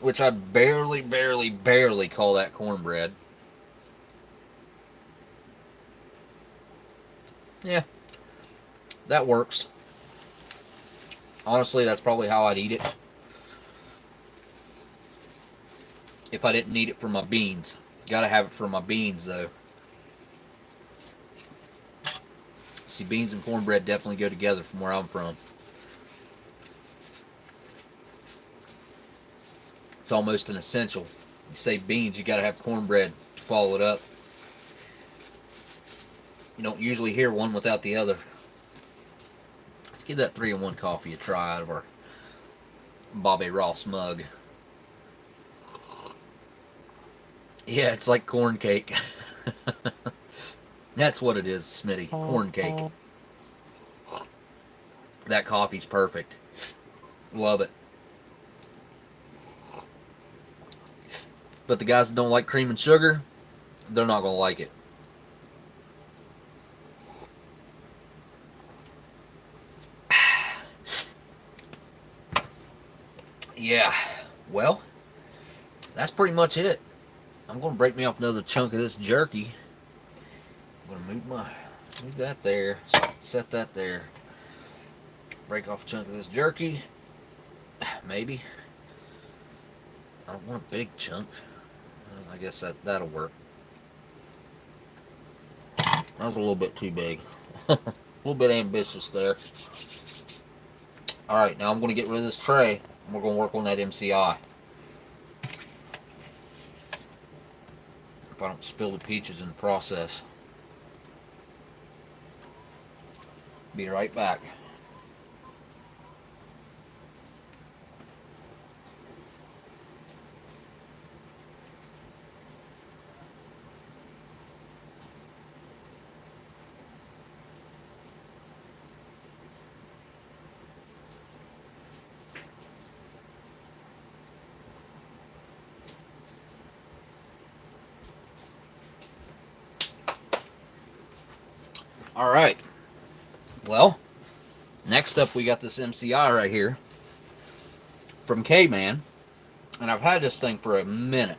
which I barely call that cornbread. Yeah, that works. Honestly, that's probably how I'd eat it if I didn't need it for my beans. Gotta have it for my beans, though. See, beans and cornbread definitely go together from where I'm from. It's almost an essential. You say beans, you gotta have cornbread to follow it up. You don't usually hear one without the other. Let's give that 3-in-1 coffee a try out of our Bobby Ross mug. Yeah, it's like corn cake. That's what it is, Smitty. Corn cake. That coffee's perfect. Love it. But the guys that don't like cream and sugar, they're not going to like it. Yeah, well, that's pretty much it. I'm going to break me off another chunk of this jerky. I'm going to move that there, so I can set that there. Break off a chunk of this jerky. Maybe. I don't want a big chunk. I guess that'll work. That was a little bit too big. A little bit ambitious there. Alright, now I'm going to get rid of this tray, and we're going to work on that MCI. If I don't spill the peaches in the process. Be right back. Alright, well, next up we got this MCI right here from K-Man, and I've had this thing for a minute.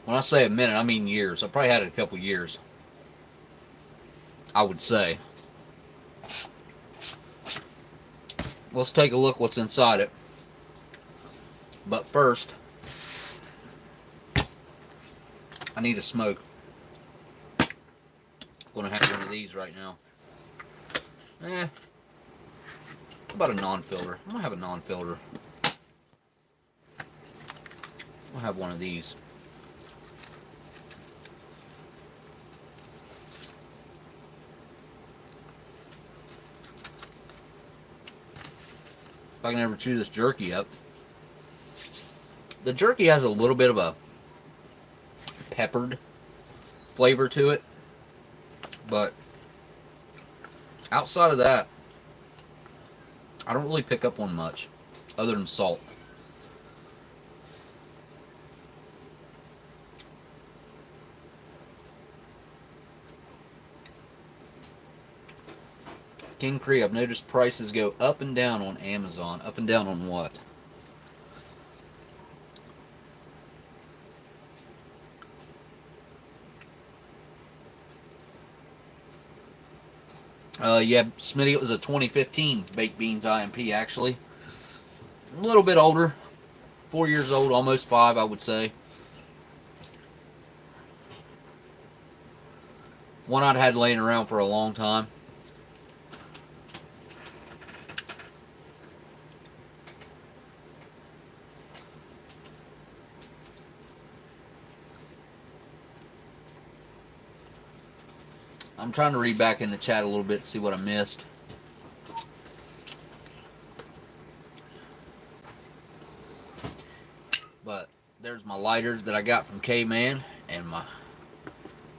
When I say a minute, I mean years. I've probably had it a couple years, I would say. Let's take a look what's inside it. But first, I need a smoke. I'm gonna have one of these right now. How about a non-filter? I'm gonna have a non-filter. I'll have one of these. If I can ever chew this jerky up. The jerky has a little bit of a peppered flavor to it. But outside of that, I don't really pick up on much other than salt. King Cree, I've noticed prices go up and down on Amazon. Up and down on what? Yeah, Smitty, it was a 2015 Baked Beans IMP, actually. A little bit older. 4 years old, almost 5, I would say. One I'd had laying around for a long time. I'm trying to read back in the chat a little bit to see what I missed. But there's my lighter that I got from K-Man, and my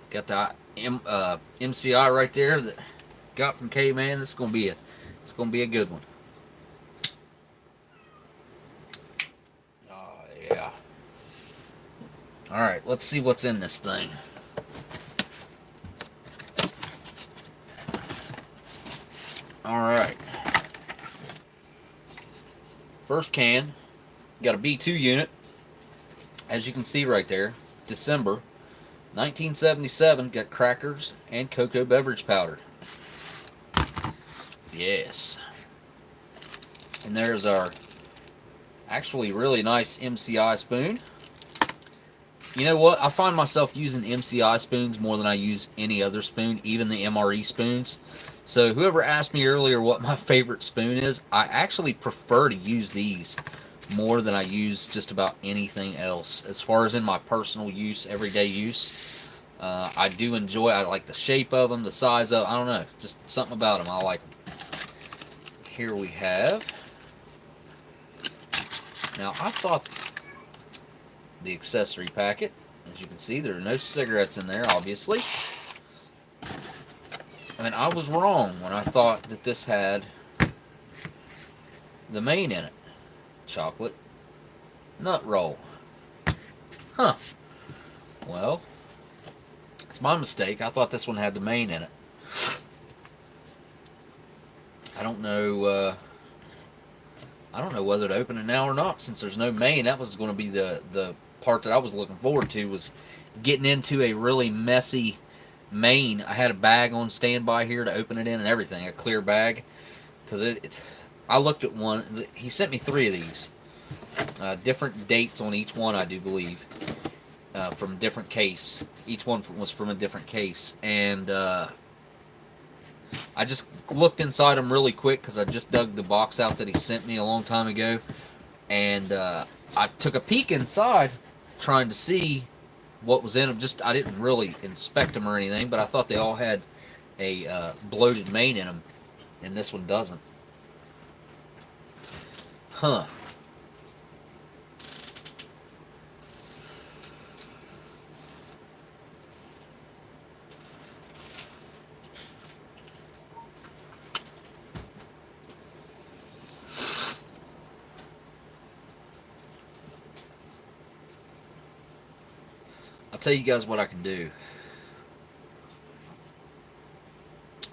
got the MCI right there that got from K-Man. It's gonna be a good one. Oh yeah. All right, let's see what's in this thing. All right. First can, got a B2 unit. As you can see right there, December 1977, got crackers and cocoa beverage powder. Yes. And there's our actually really nice MCI spoon. You know what? I find myself using MCI spoons more than I use any other spoon, even the MRE spoons. So whoever asked me earlier what my favorite spoon is, I actually prefer to use these more than I use just about anything else. As far as in my personal use, everyday use, I do enjoy. I like the shape of them, the size of. I don't know, just something about them. I like them. Here we have. Now I thought the accessory packet. As you can see, there are no cigarettes in there, obviously. I mean, I was wrong when I thought that this had the main in it. Chocolate nut roll. Huh. Well, it's my mistake. I thought this one had the main in it. I don't know. I don't know whether to open it now or not, since there's no main. That was going to be the part that I was looking forward to, was getting into a really messy main. I had a bag on standby here to open it in and everything, a clear bag, because I looked at one. He sent me 3 of these, different dates on each one, I do believe, from different case. Each one was from a different case, and I just looked inside them really quick because I just dug the box out that he sent me a long time ago, and I took a peek inside trying to see what was in them. Just, I didn't really inspect them or anything, but I thought they all had a bloated main in them, and this one doesn't. Huh. I'll tell you guys what I can do.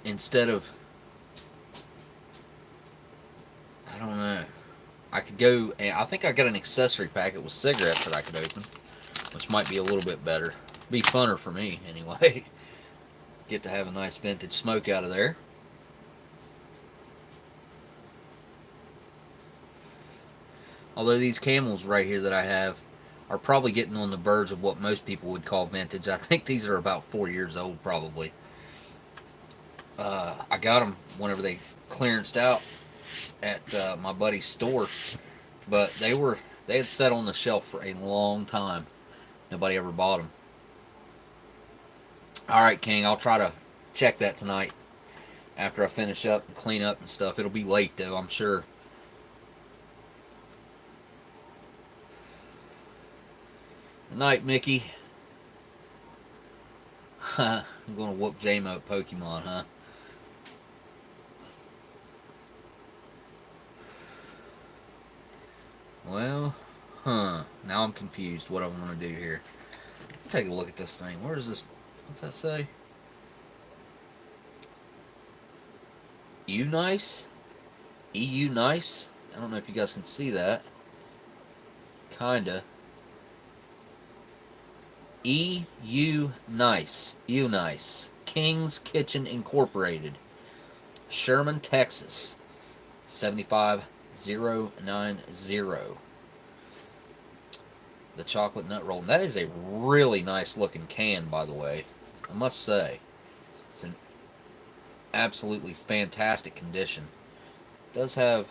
Instead of, I don't know, I could go, and I think I got an accessory packet with cigarettes that I could open, which might be a little bit better. Be funner for me, anyway. Get to have a nice vintage smoke out of there. Although these Camels right here that I have are probably getting on the verge of what most people would call vintage. I think these are about 4 years old, probably. I got them whenever they clearanced out at my buddy's store, but they had sat on the shelf for a long time. Nobody ever bought them. All right, King, I'll try to check that tonight after I finish up and clean up and stuff. It'll be late though, I'm sure. Good night, Mickey. I'm gonna whoop J-Mo at Pokemon, huh? Well, now I'm confused what I want to do here. Take a look at this thing. Where is this? What's that say? EU Nice. EU Nice. I don't know if you guys can see that. Kinda. EU Nice. EU Nice. King's Kitchen Incorporated. Sherman, Texas. 75090. The chocolate nut roll. And that is a really nice looking can, by the way. I must say. It's in absolutely fantastic condition. It does have...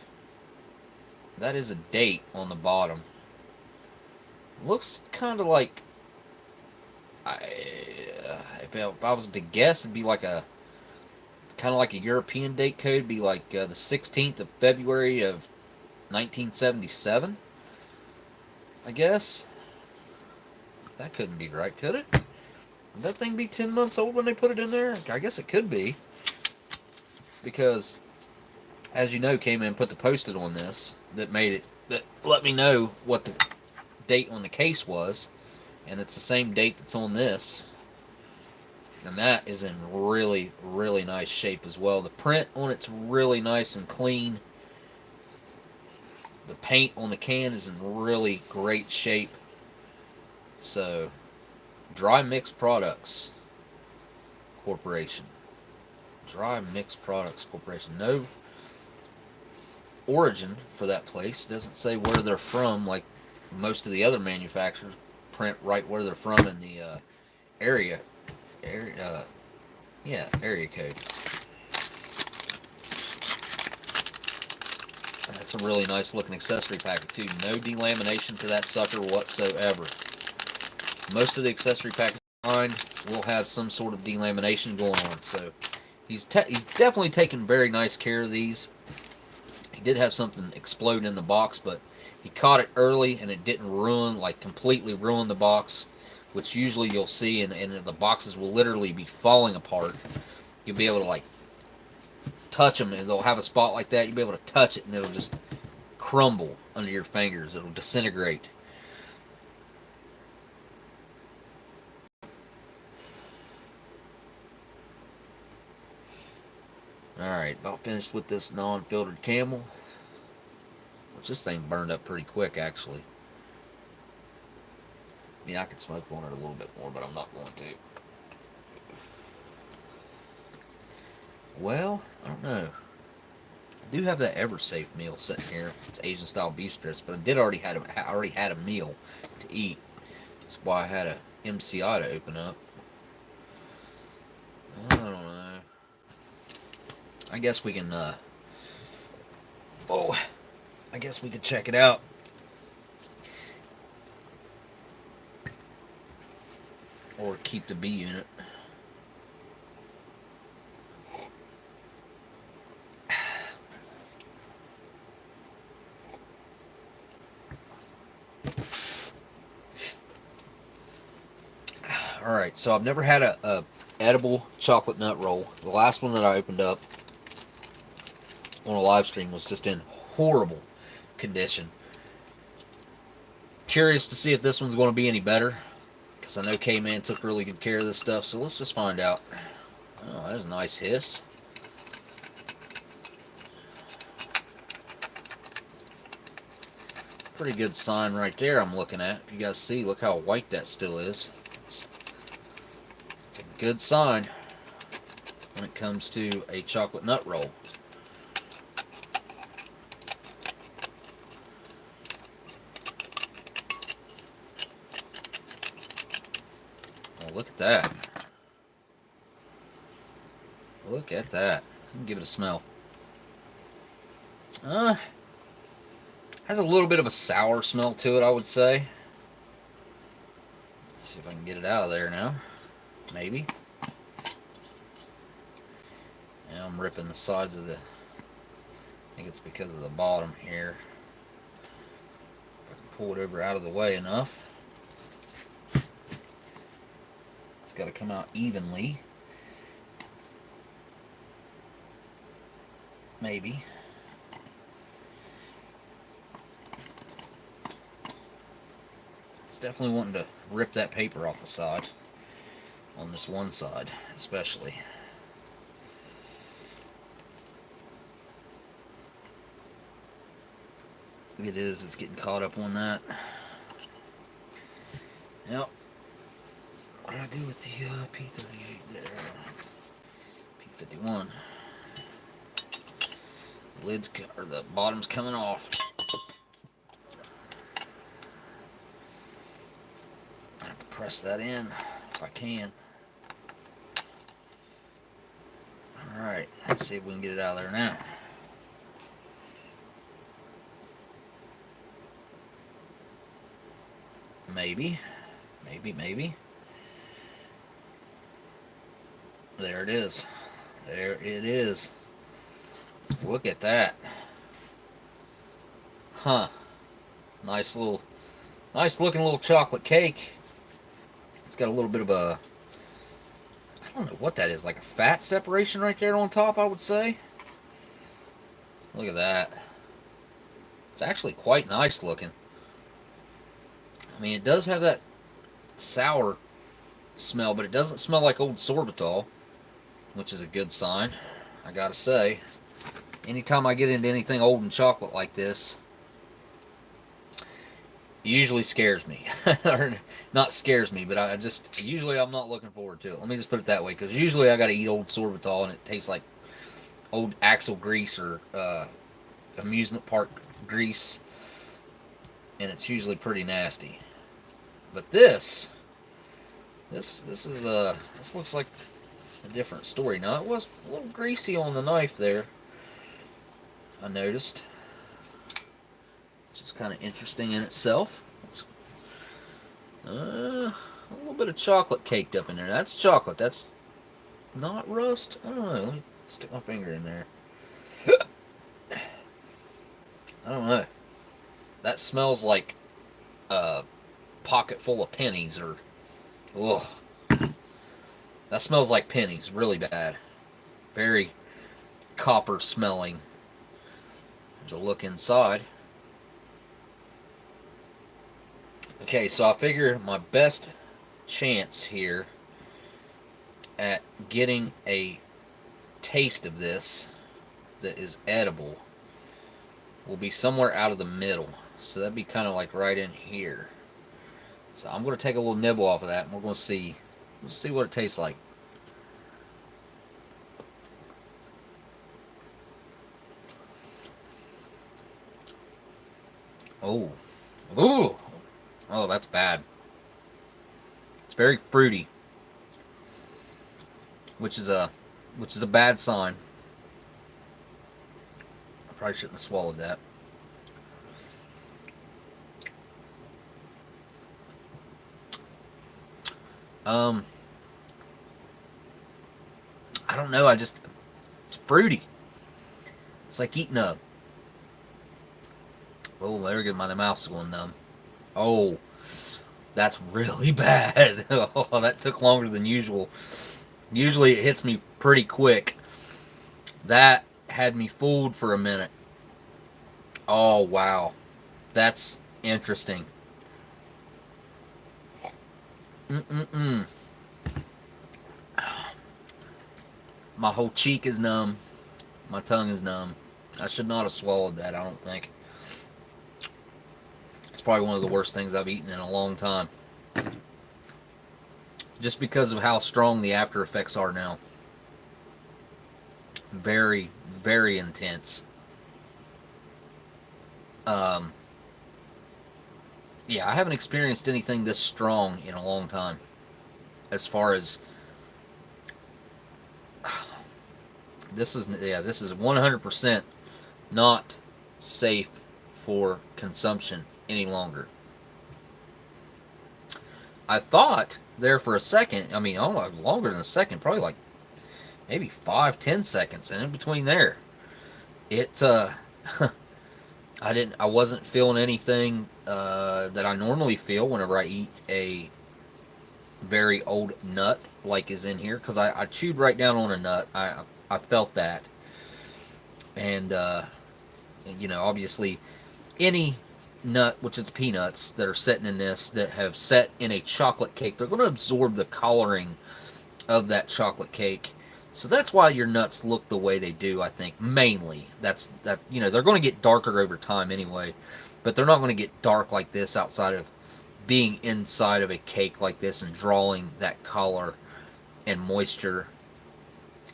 That is a date on the bottom. Looks kind of like... if I was to guess, it'd be like a... Kind of like a European date code. It'd be like the 16th of February of 1977. I guess. That couldn't be right, could it? Would that thing be 10 months old when they put it in there? I guess it could be. Because, as you know, came in and put the post-it on this that made it, that let me know what the date on the case was. And it's the same date that's on this. And that is in really, really nice shape as well. The print on it's really nice and clean. The paint on the can is in really great shape. So, Dry Mix Products Corporation. Dry Mix Products Corporation. No origin for that place. Doesn't say where they're from like most of the other manufacturers print right where they're from in the area code. That's a really nice looking accessory packet too. No delamination to that sucker whatsoever. Most of the accessory packets will have some sort of delamination going on, so he's definitely taken very nice care of these. He did have something explode in the box, but he caught it early and it didn't ruin, like completely ruin the box, which usually you'll see, and the boxes will literally be falling apart. You'll be able to like touch them and they'll have a spot like that. You'll be able to touch it and it'll just crumble under your fingers. It'll disintegrate. Alright, about finished with this non-filtered Camel. Which this thing burned up pretty quick, actually. I mean, I could smoke on it a little bit more, but I'm not going to. Well, I don't know. I do have that EverSafe meal sitting here. It's Asian-style beef strips, but I already had a meal to eat. That's why I had a MCI to open up. I don't know. I guess we can, I guess we could check it out. Or keep the B unit. Alright, so I've never had a edible chocolate nut roll. The last one that I opened up on a live stream was just in horrible condition. Curious to see if this one's going to be any better, because I know K-Man took really good care of this stuff, so let's just find out. Oh, that's a nice hiss. Pretty good sign right there I'm looking at. If you guys see, look how white that still is. It's a good sign when it comes to a chocolate nut roll. Look at that. Look at that. Let me give it a smell. Has a little bit of a sour smell to it, I would say. Let's see if I can get it out of there now. Maybe. Now I'm ripping the sides of the... I think it's because of the bottom here. If I can pull it over out of the way enough. Got to come out evenly. Maybe. It's definitely wanting to rip that paper off the side. On this one side, especially. It is. It's getting caught up on that. Yep. What did I do with the P38 there? P51. The lid's or the bottom's coming off. I have to press that in if I can. All right. Let's see if we can get it out of there now. Maybe. Maybe. There it is. There it is. Look at that. Huh. Nice looking little chocolate cake. It's got a little bit of a, I don't know what that is, like a fat separation right there on top, I would say. Look at that. It's actually quite nice looking. I mean, it does have that sour smell, but it doesn't smell like old sorbitol, which is a good sign, I gotta say. Anytime I get into anything old and chocolate like this, it usually scares me. Or not scares me, but usually I'm not looking forward to it. Let me just put it that way, because usually I gotta eat old sorbitol and it tastes like old axle grease or amusement park grease, and it's usually pretty nasty. But this looks like a different story. Now, it was a little greasy on the knife there, I noticed, which is kind of interesting in itself. A little bit of chocolate caked up in there. That's chocolate. That's not rust. I don't know. Let me stick my finger in there. I don't know. That smells like a pocket full of pennies, or ugh. That smells like pennies, really bad. Very copper smelling. There's a look inside. Okay, so I figure my best chance here at getting a taste of this that is edible will be somewhere out of the middle. So that'd be kind of like right in here. So I'm going to take a little nibble off of that, and we're going to see. We'll see what it tastes like. Oh. Ooh. Oh, that's bad. It's very fruity, which is a bad sign. I probably shouldn't have swallowed that. I don't know. It's fruity. It's like eating a. Oh, there we go. My mouth's going numb. Oh, that's really bad. Oh, that took longer than usual. Usually it hits me pretty quick. That had me fooled for a minute. Oh, wow. That's interesting. My whole cheek is numb. My tongue is numb. I should not have swallowed that, I don't think. It's probably one of the worst things I've eaten in a long time. Just because of how strong the after effects are now. Very, very intense. Yeah, I haven't experienced anything this strong in a long time. As far as this is 100% not safe for consumption any longer. I thought there for a second, I mean, longer than a second, probably like maybe 5-10 seconds, and in between there, it I wasn't feeling anything that I normally feel whenever I eat a very old nut like is in here, because I chewed right down on a nut. I felt that, and obviously any nut, which is peanuts, that are sitting in this, that have set in a chocolate cake, they're going to absorb the coloring of that chocolate cake. So that's why your nuts look the way they do, I think, mainly. They're going to get darker over time anyway. but they're not going to get dark like this outside of being inside of a cake like this and drawing that color and moisture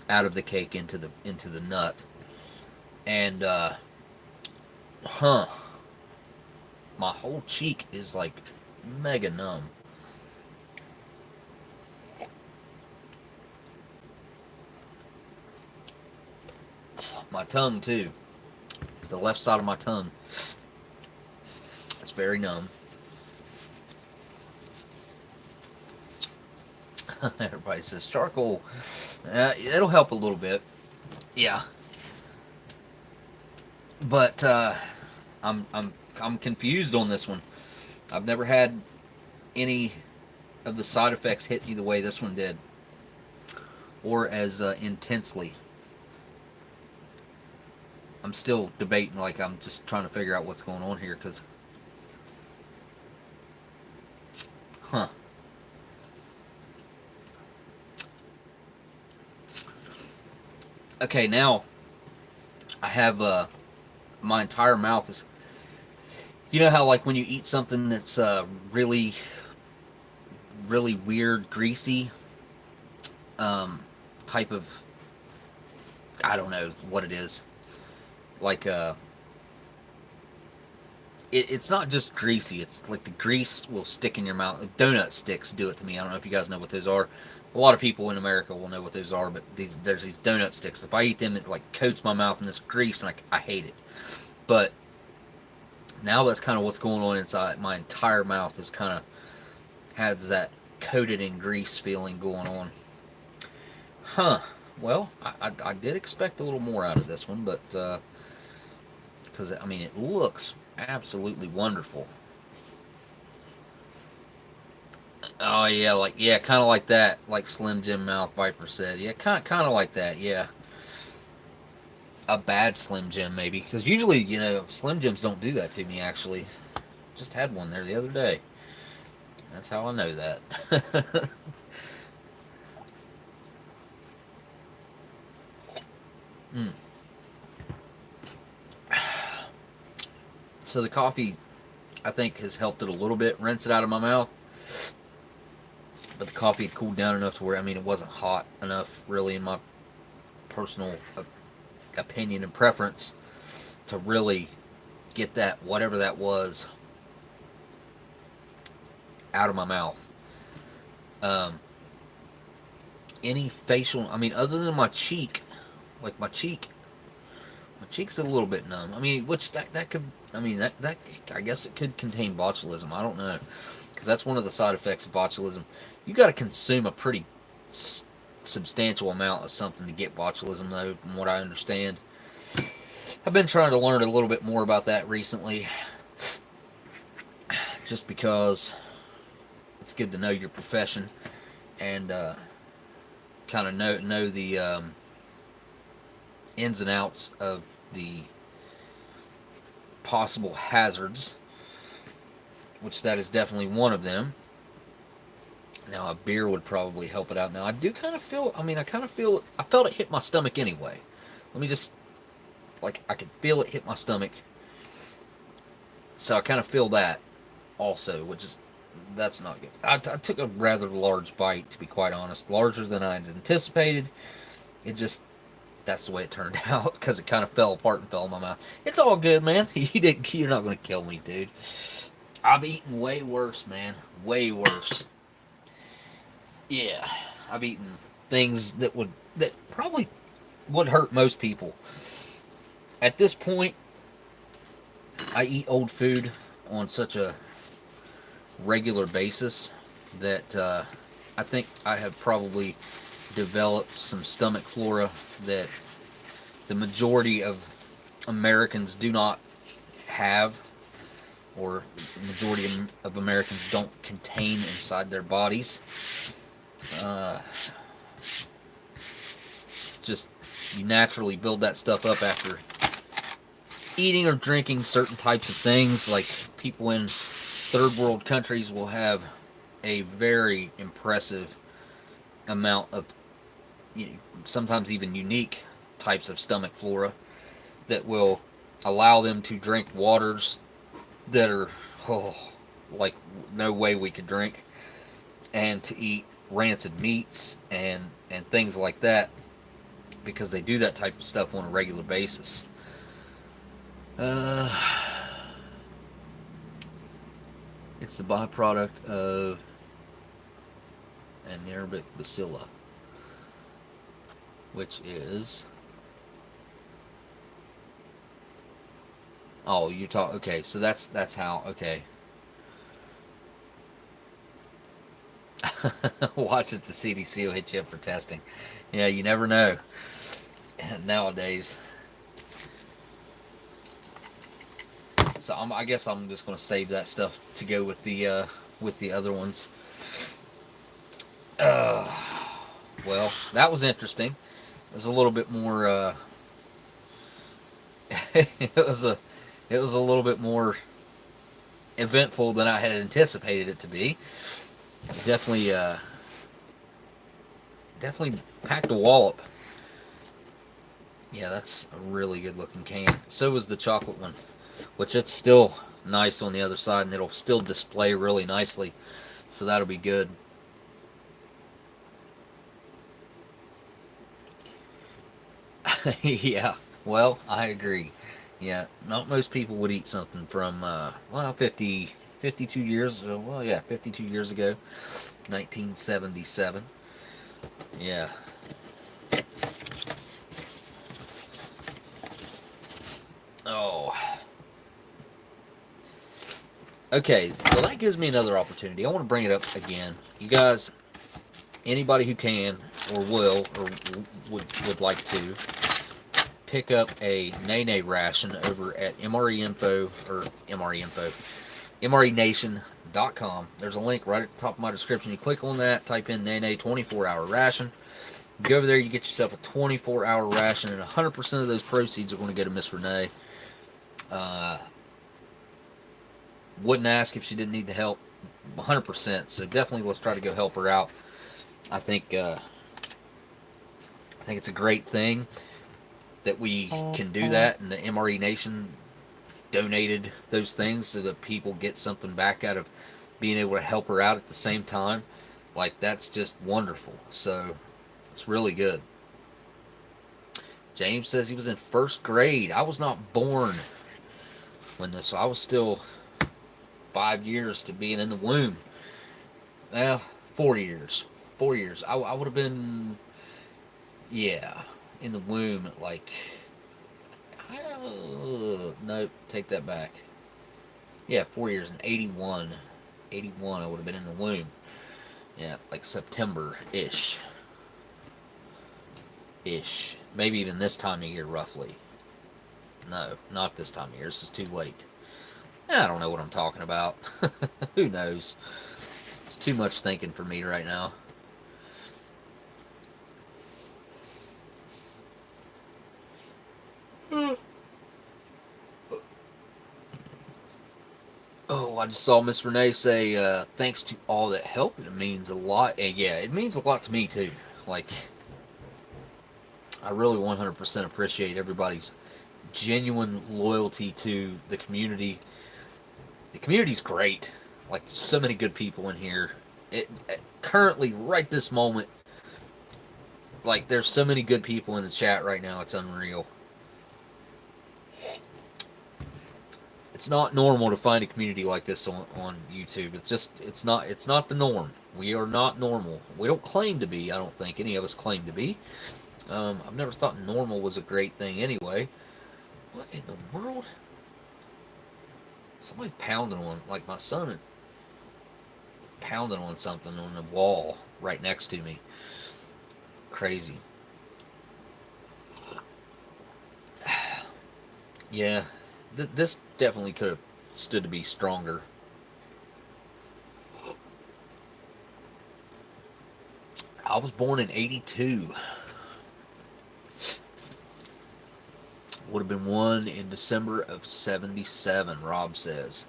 out of the cake into the nut. And my whole cheek is like mega numb. My tongue too. The left side of my tongue. It's very numb. Everybody says charcoal. It'll help a little bit. Yeah. But I'm confused on this one. I've never had any of the side effects hit me the way this one did, or as intensely. I'm still debating, like I'm just trying to figure out what's going on here, because okay, now I have my entire mouth is, you know how like when you eat something that's really weird, greasy type of, I don't know what it is, like it's not just greasy, it's like the grease will stick in your mouth. Donut sticks do it to me. I don't know if you guys know what those are. A lot of people in America will know what those are, but there's these donut sticks. If I eat them, it like coats my mouth in this grease, and I hate it. But now that's kind of what's going on inside. My entire mouth is kind of has that coated in grease feeling going on. Well, I did expect a little more out of this one, but because I mean it looks absolutely wonderful. Oh yeah, kind of like that, like Slim Jim Mouth Viper said. Yeah, kind of like that. Yeah, a bad Slim Jim maybe, because usually Slim Jims don't do that to me. Actually, just had one there the other day. That's how I know that. So the coffee, I think, has helped it a little bit, rinse it out of my mouth. But the coffee had cooled down enough to where, I mean, it wasn't hot enough, really, in my personal opinion and preference, to really get that, whatever that was, out of my mouth. Any facial, I mean, other than my cheek, like my cheek's a little bit numb. I mean, which that could, I mean, that I guess it could contain botulism. I don't know, because that's one of the side effects of botulism. You got to consume a pretty substantial amount of something to get botulism, though, from what I understand. I've been trying to learn a little bit more about that recently, just because it's good to know your profession and kind of know the ins and outs of the possible hazards, which that is definitely one of them. Now, a beer would probably help it out. Now, I do kind of feel, I felt it hit my stomach anyway. Let me just, like, I could feel it hit my stomach. So I kind of feel that also, which is, that's not good. I took a rather large bite, to be quite honest. Larger than I had anticipated. It just, that's the way it turned out, because it kind of fell apart and fell in my mouth. It's all good, man. You're not going to kill me, dude. I've eaten way worse, man. Way worse. Yeah, I've eaten things that probably would hurt most people. At this point, I eat old food on such a regular basis that I think I have probably developed some stomach flora that the majority of Americans do not have, or the majority of Americans don't contain inside their bodies. Just, you naturally build that stuff up after eating or drinking certain types of things. Like, people in third world countries will have a very impressive amount of, sometimes even unique types of stomach flora that will allow them to drink waters that are, oh, like no way we could drink, and to eat rancid meats and things like that, because they do that type of stuff on a regular basis. Uh, it's the byproduct of anaerobic bacilla, which is, oh, you talk, okay, so that's how, okay. Watch it, the CDC will hit you up for testing. Yeah, you never know nowadays. So I guess I'm just going to save that stuff to go with the other ones. Well, that was interesting. It was a little bit more. it was a little bit more eventful than I had anticipated it to be. Definitely packed a wallop. Yeah, that's a really good looking can. So was the chocolate one, which it's still nice on the other side, and it'll still display really nicely. So that'll be good. Yeah, well, I agree. Yeah, not most people would eat something from, well, 52 years, well, yeah, 52 years ago, 1977. Yeah. Oh. Okay, well, that gives me another opportunity. I want to bring it up again. You guys, anybody who can or will or would like to, pick up a Nene ration over at MRE Info, or MRE Info, MRENation.com. There's a link right at the top of my description. You click on that, type in Nene 24-hour ration. You go over there, you get yourself a 24-hour ration, and 100% of those proceeds are going to go to Miss Renee. Wouldn't ask if she didn't need the help, 100%. So definitely let's try to go help her out. I think it's a great thing that we can do that, and the MRE Nation donated those things so that people get something back out of being able to help her out at the same time. Like, that's just wonderful. So it's really good. James says he was in first grade. I was not born when this, so I was still 5 years to being in the womb. Well, 4 years. 4 years. I would have been, yeah, in the womb at like, nope, take that back. Yeah, 4 years in 81. 81, I would have been in the womb. Yeah, like September-ish. Maybe even this time of year, roughly. No, not this time of year. This is too late. I don't know what I'm talking about. Who knows? It's too much thinking for me right now. Oh, I just saw Miss Renee say, thanks to all that help. It means a lot. And yeah, it means a lot to me, too. Like, I really 100% appreciate everybody's genuine loyalty to the community. The community's great. Like, there's so many good people in here. Currently, right this moment, like, there's so many good people in the chat right now, it's unreal. It's not normal to find a community like this on YouTube. It's not the norm. We are not normal. We don't claim to be. I don't think any of us claim to be. I've never thought normal was a great thing anyway. What in the world? Somebody pounding on, like my son pounding on something on the wall right next to me. Crazy. Yeah, this definitely could have stood to be stronger. I was born in 82. Would have been one in December of 77, Rob says.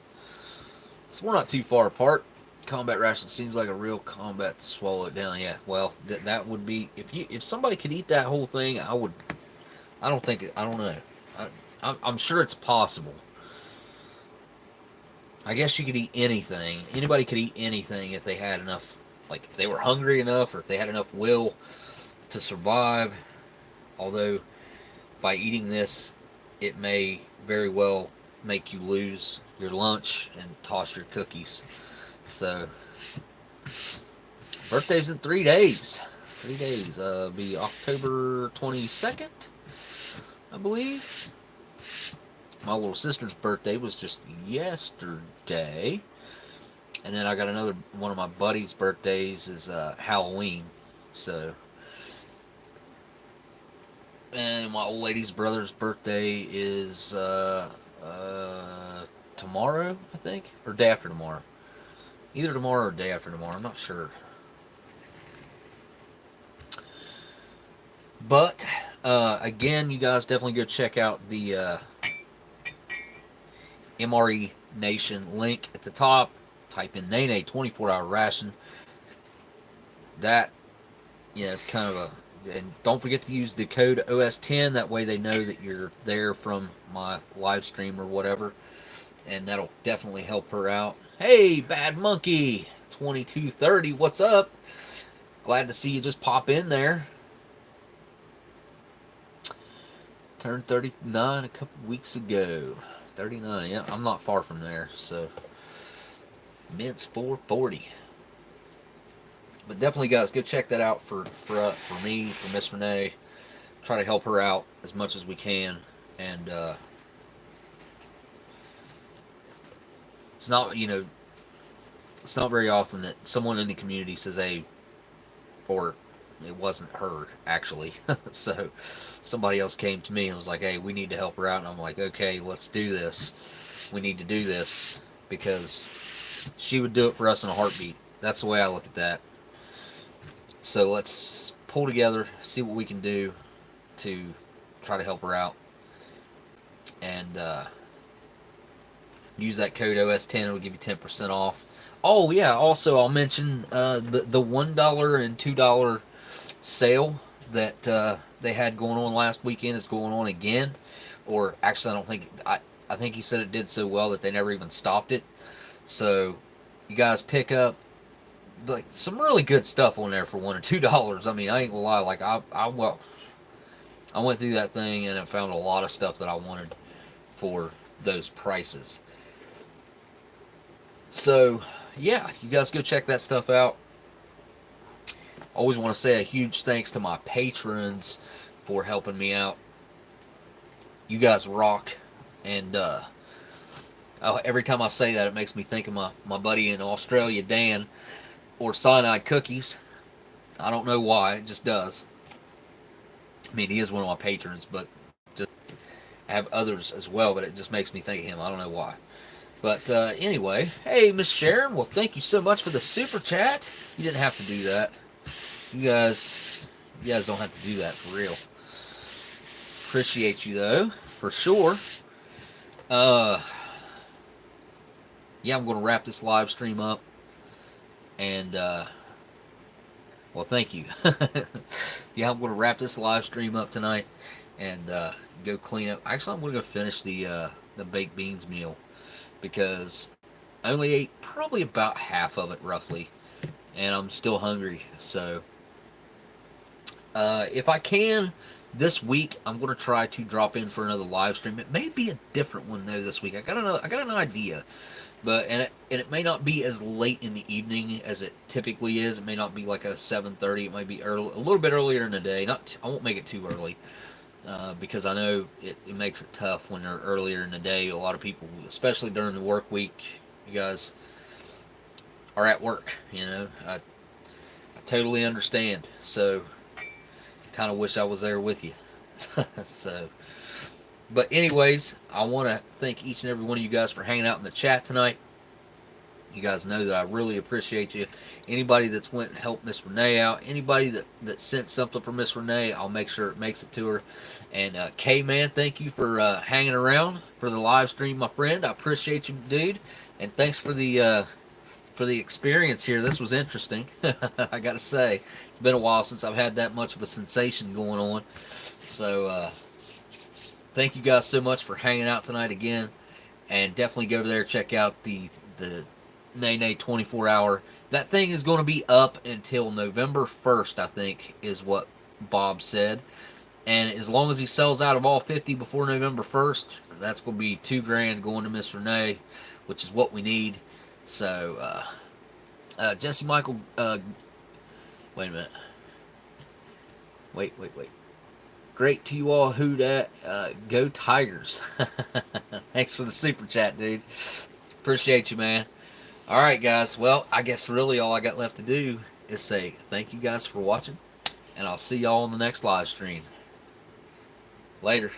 So we're not too far apart. Combat ration seems like a real combat to swallow it down. Yeah, well, that would be, if somebody could eat that whole thing, I would. I don't know. I'm sure it's possible. I guess you could eat anything. Anybody could eat anything if they had enough, like if they were hungry enough or if they had enough will to survive. Although by eating this, it may very well make you lose your lunch and toss your cookies. So, birthday's in 3 days. 3 days. Be October 22nd, I believe. My little sister's birthday was just yesterday. And then I got another one of my buddies' birthdays is Halloween. So, and my old lady's brother's birthday is tomorrow, I think, or day after tomorrow. Either tomorrow or day after tomorrow. I'm not sure. But again, you guys definitely go check out the MRE Nation link at the top. Type in Nene 24-hour ration. That, it's kind of a. And don't forget to use the code OS10. That way they know that you're there from my live stream or whatever. And that'll definitely help her out. Hey, Bad Monkey 2230, what's up? Glad to see you just pop in there. Turned 39 a couple weeks ago. 39, yeah, I'm not far from there. So, Mint's 440. But definitely, guys, go check that out for me, for Miss Renee. Try to help her out as much as we can. And it's not, it's not very often that someone in the community says, hey, or it wasn't her, actually. So somebody else came to me and was like, hey, we need to help her out. And I'm like, okay, let's do this. We need to do this because she would do it for us in a heartbeat. That's the way I look at that. So let's pull together, see what we can do to try to help her out. And use that code OS10. It'll give you 10% off. Oh, yeah, also I'll mention the $1 and $2 sale that they had going on last weekend is going on again. Or actually, I don't think... I think he said it did so well that they never even stopped it. So you guys pick up like some really good stuff on there for $1 or $2. I mean, I ain't gonna lie. Like I went through that thing and I found a lot of stuff that I wanted for those prices. So yeah, you guys go check that stuff out. Always want to say a huge thanks to my patrons for helping me out. You guys rock. And every time I say that, it makes me think of my buddy in Australia, Dan, or Cyanide Cookies. I don't know why, it just does. I mean, he is one of my patrons, but just I have others as well, but it just makes me think of him. I don't know why. But anyway, hey, Miss Sharon, well, thank you so much for the super chat. You didn't have to do that. You guys don't have to do that for real. Appreciate you, though, for sure. Yeah, I'm going to wrap this live stream up. And, well, thank you. Yeah, I'm going to wrap this live stream up tonight and go clean up. Actually, I'm going to go finish the baked beans meal because I only ate probably about half of it, roughly, and I'm still hungry. So, if I can, this week I'm going to try to drop in for another live stream. It may be a different one though this week. I got an idea. But and it may not be as late in the evening as it typically is. It may not be like a 7:30. It might be early, a little bit earlier in the day. I won't make it too early because I know it makes it tough when they're earlier in the day. A lot of people, especially during the work week, you guys are at work. I totally understand. So, kind of wish I was there with you. So. But anyways, I want to thank each and every one of you guys for hanging out in the chat tonight. You guys know that I really appreciate you. Anybody that's went and helped Miss Renee out, anybody that sent something for Miss Renee, I'll make sure it makes it to her. And K-Man, thank you for hanging around for the live stream, my friend. I appreciate you, dude. And thanks for the experience here. This was interesting. I got to say, it's been a while since I've had that much of a sensation going on. So, thank you guys so much for hanging out tonight again. And definitely go over there, check out the Nene 24-hour. That thing is going to be up until November 1st, I think, is what Bob said. And as long as he sells out of all 50 before November 1st, that's going to be $2,000 going to Miss Renee, which is what we need. So, Jesse Michael, wait a minute. Wait. Great to you all. Who dat? Go Tigers. Thanks for the super chat, dude. Appreciate you, man. All right, guys. Well, I guess really all I got left to do is say thank you guys for watching, and I'll see y'all on the next live stream. Later.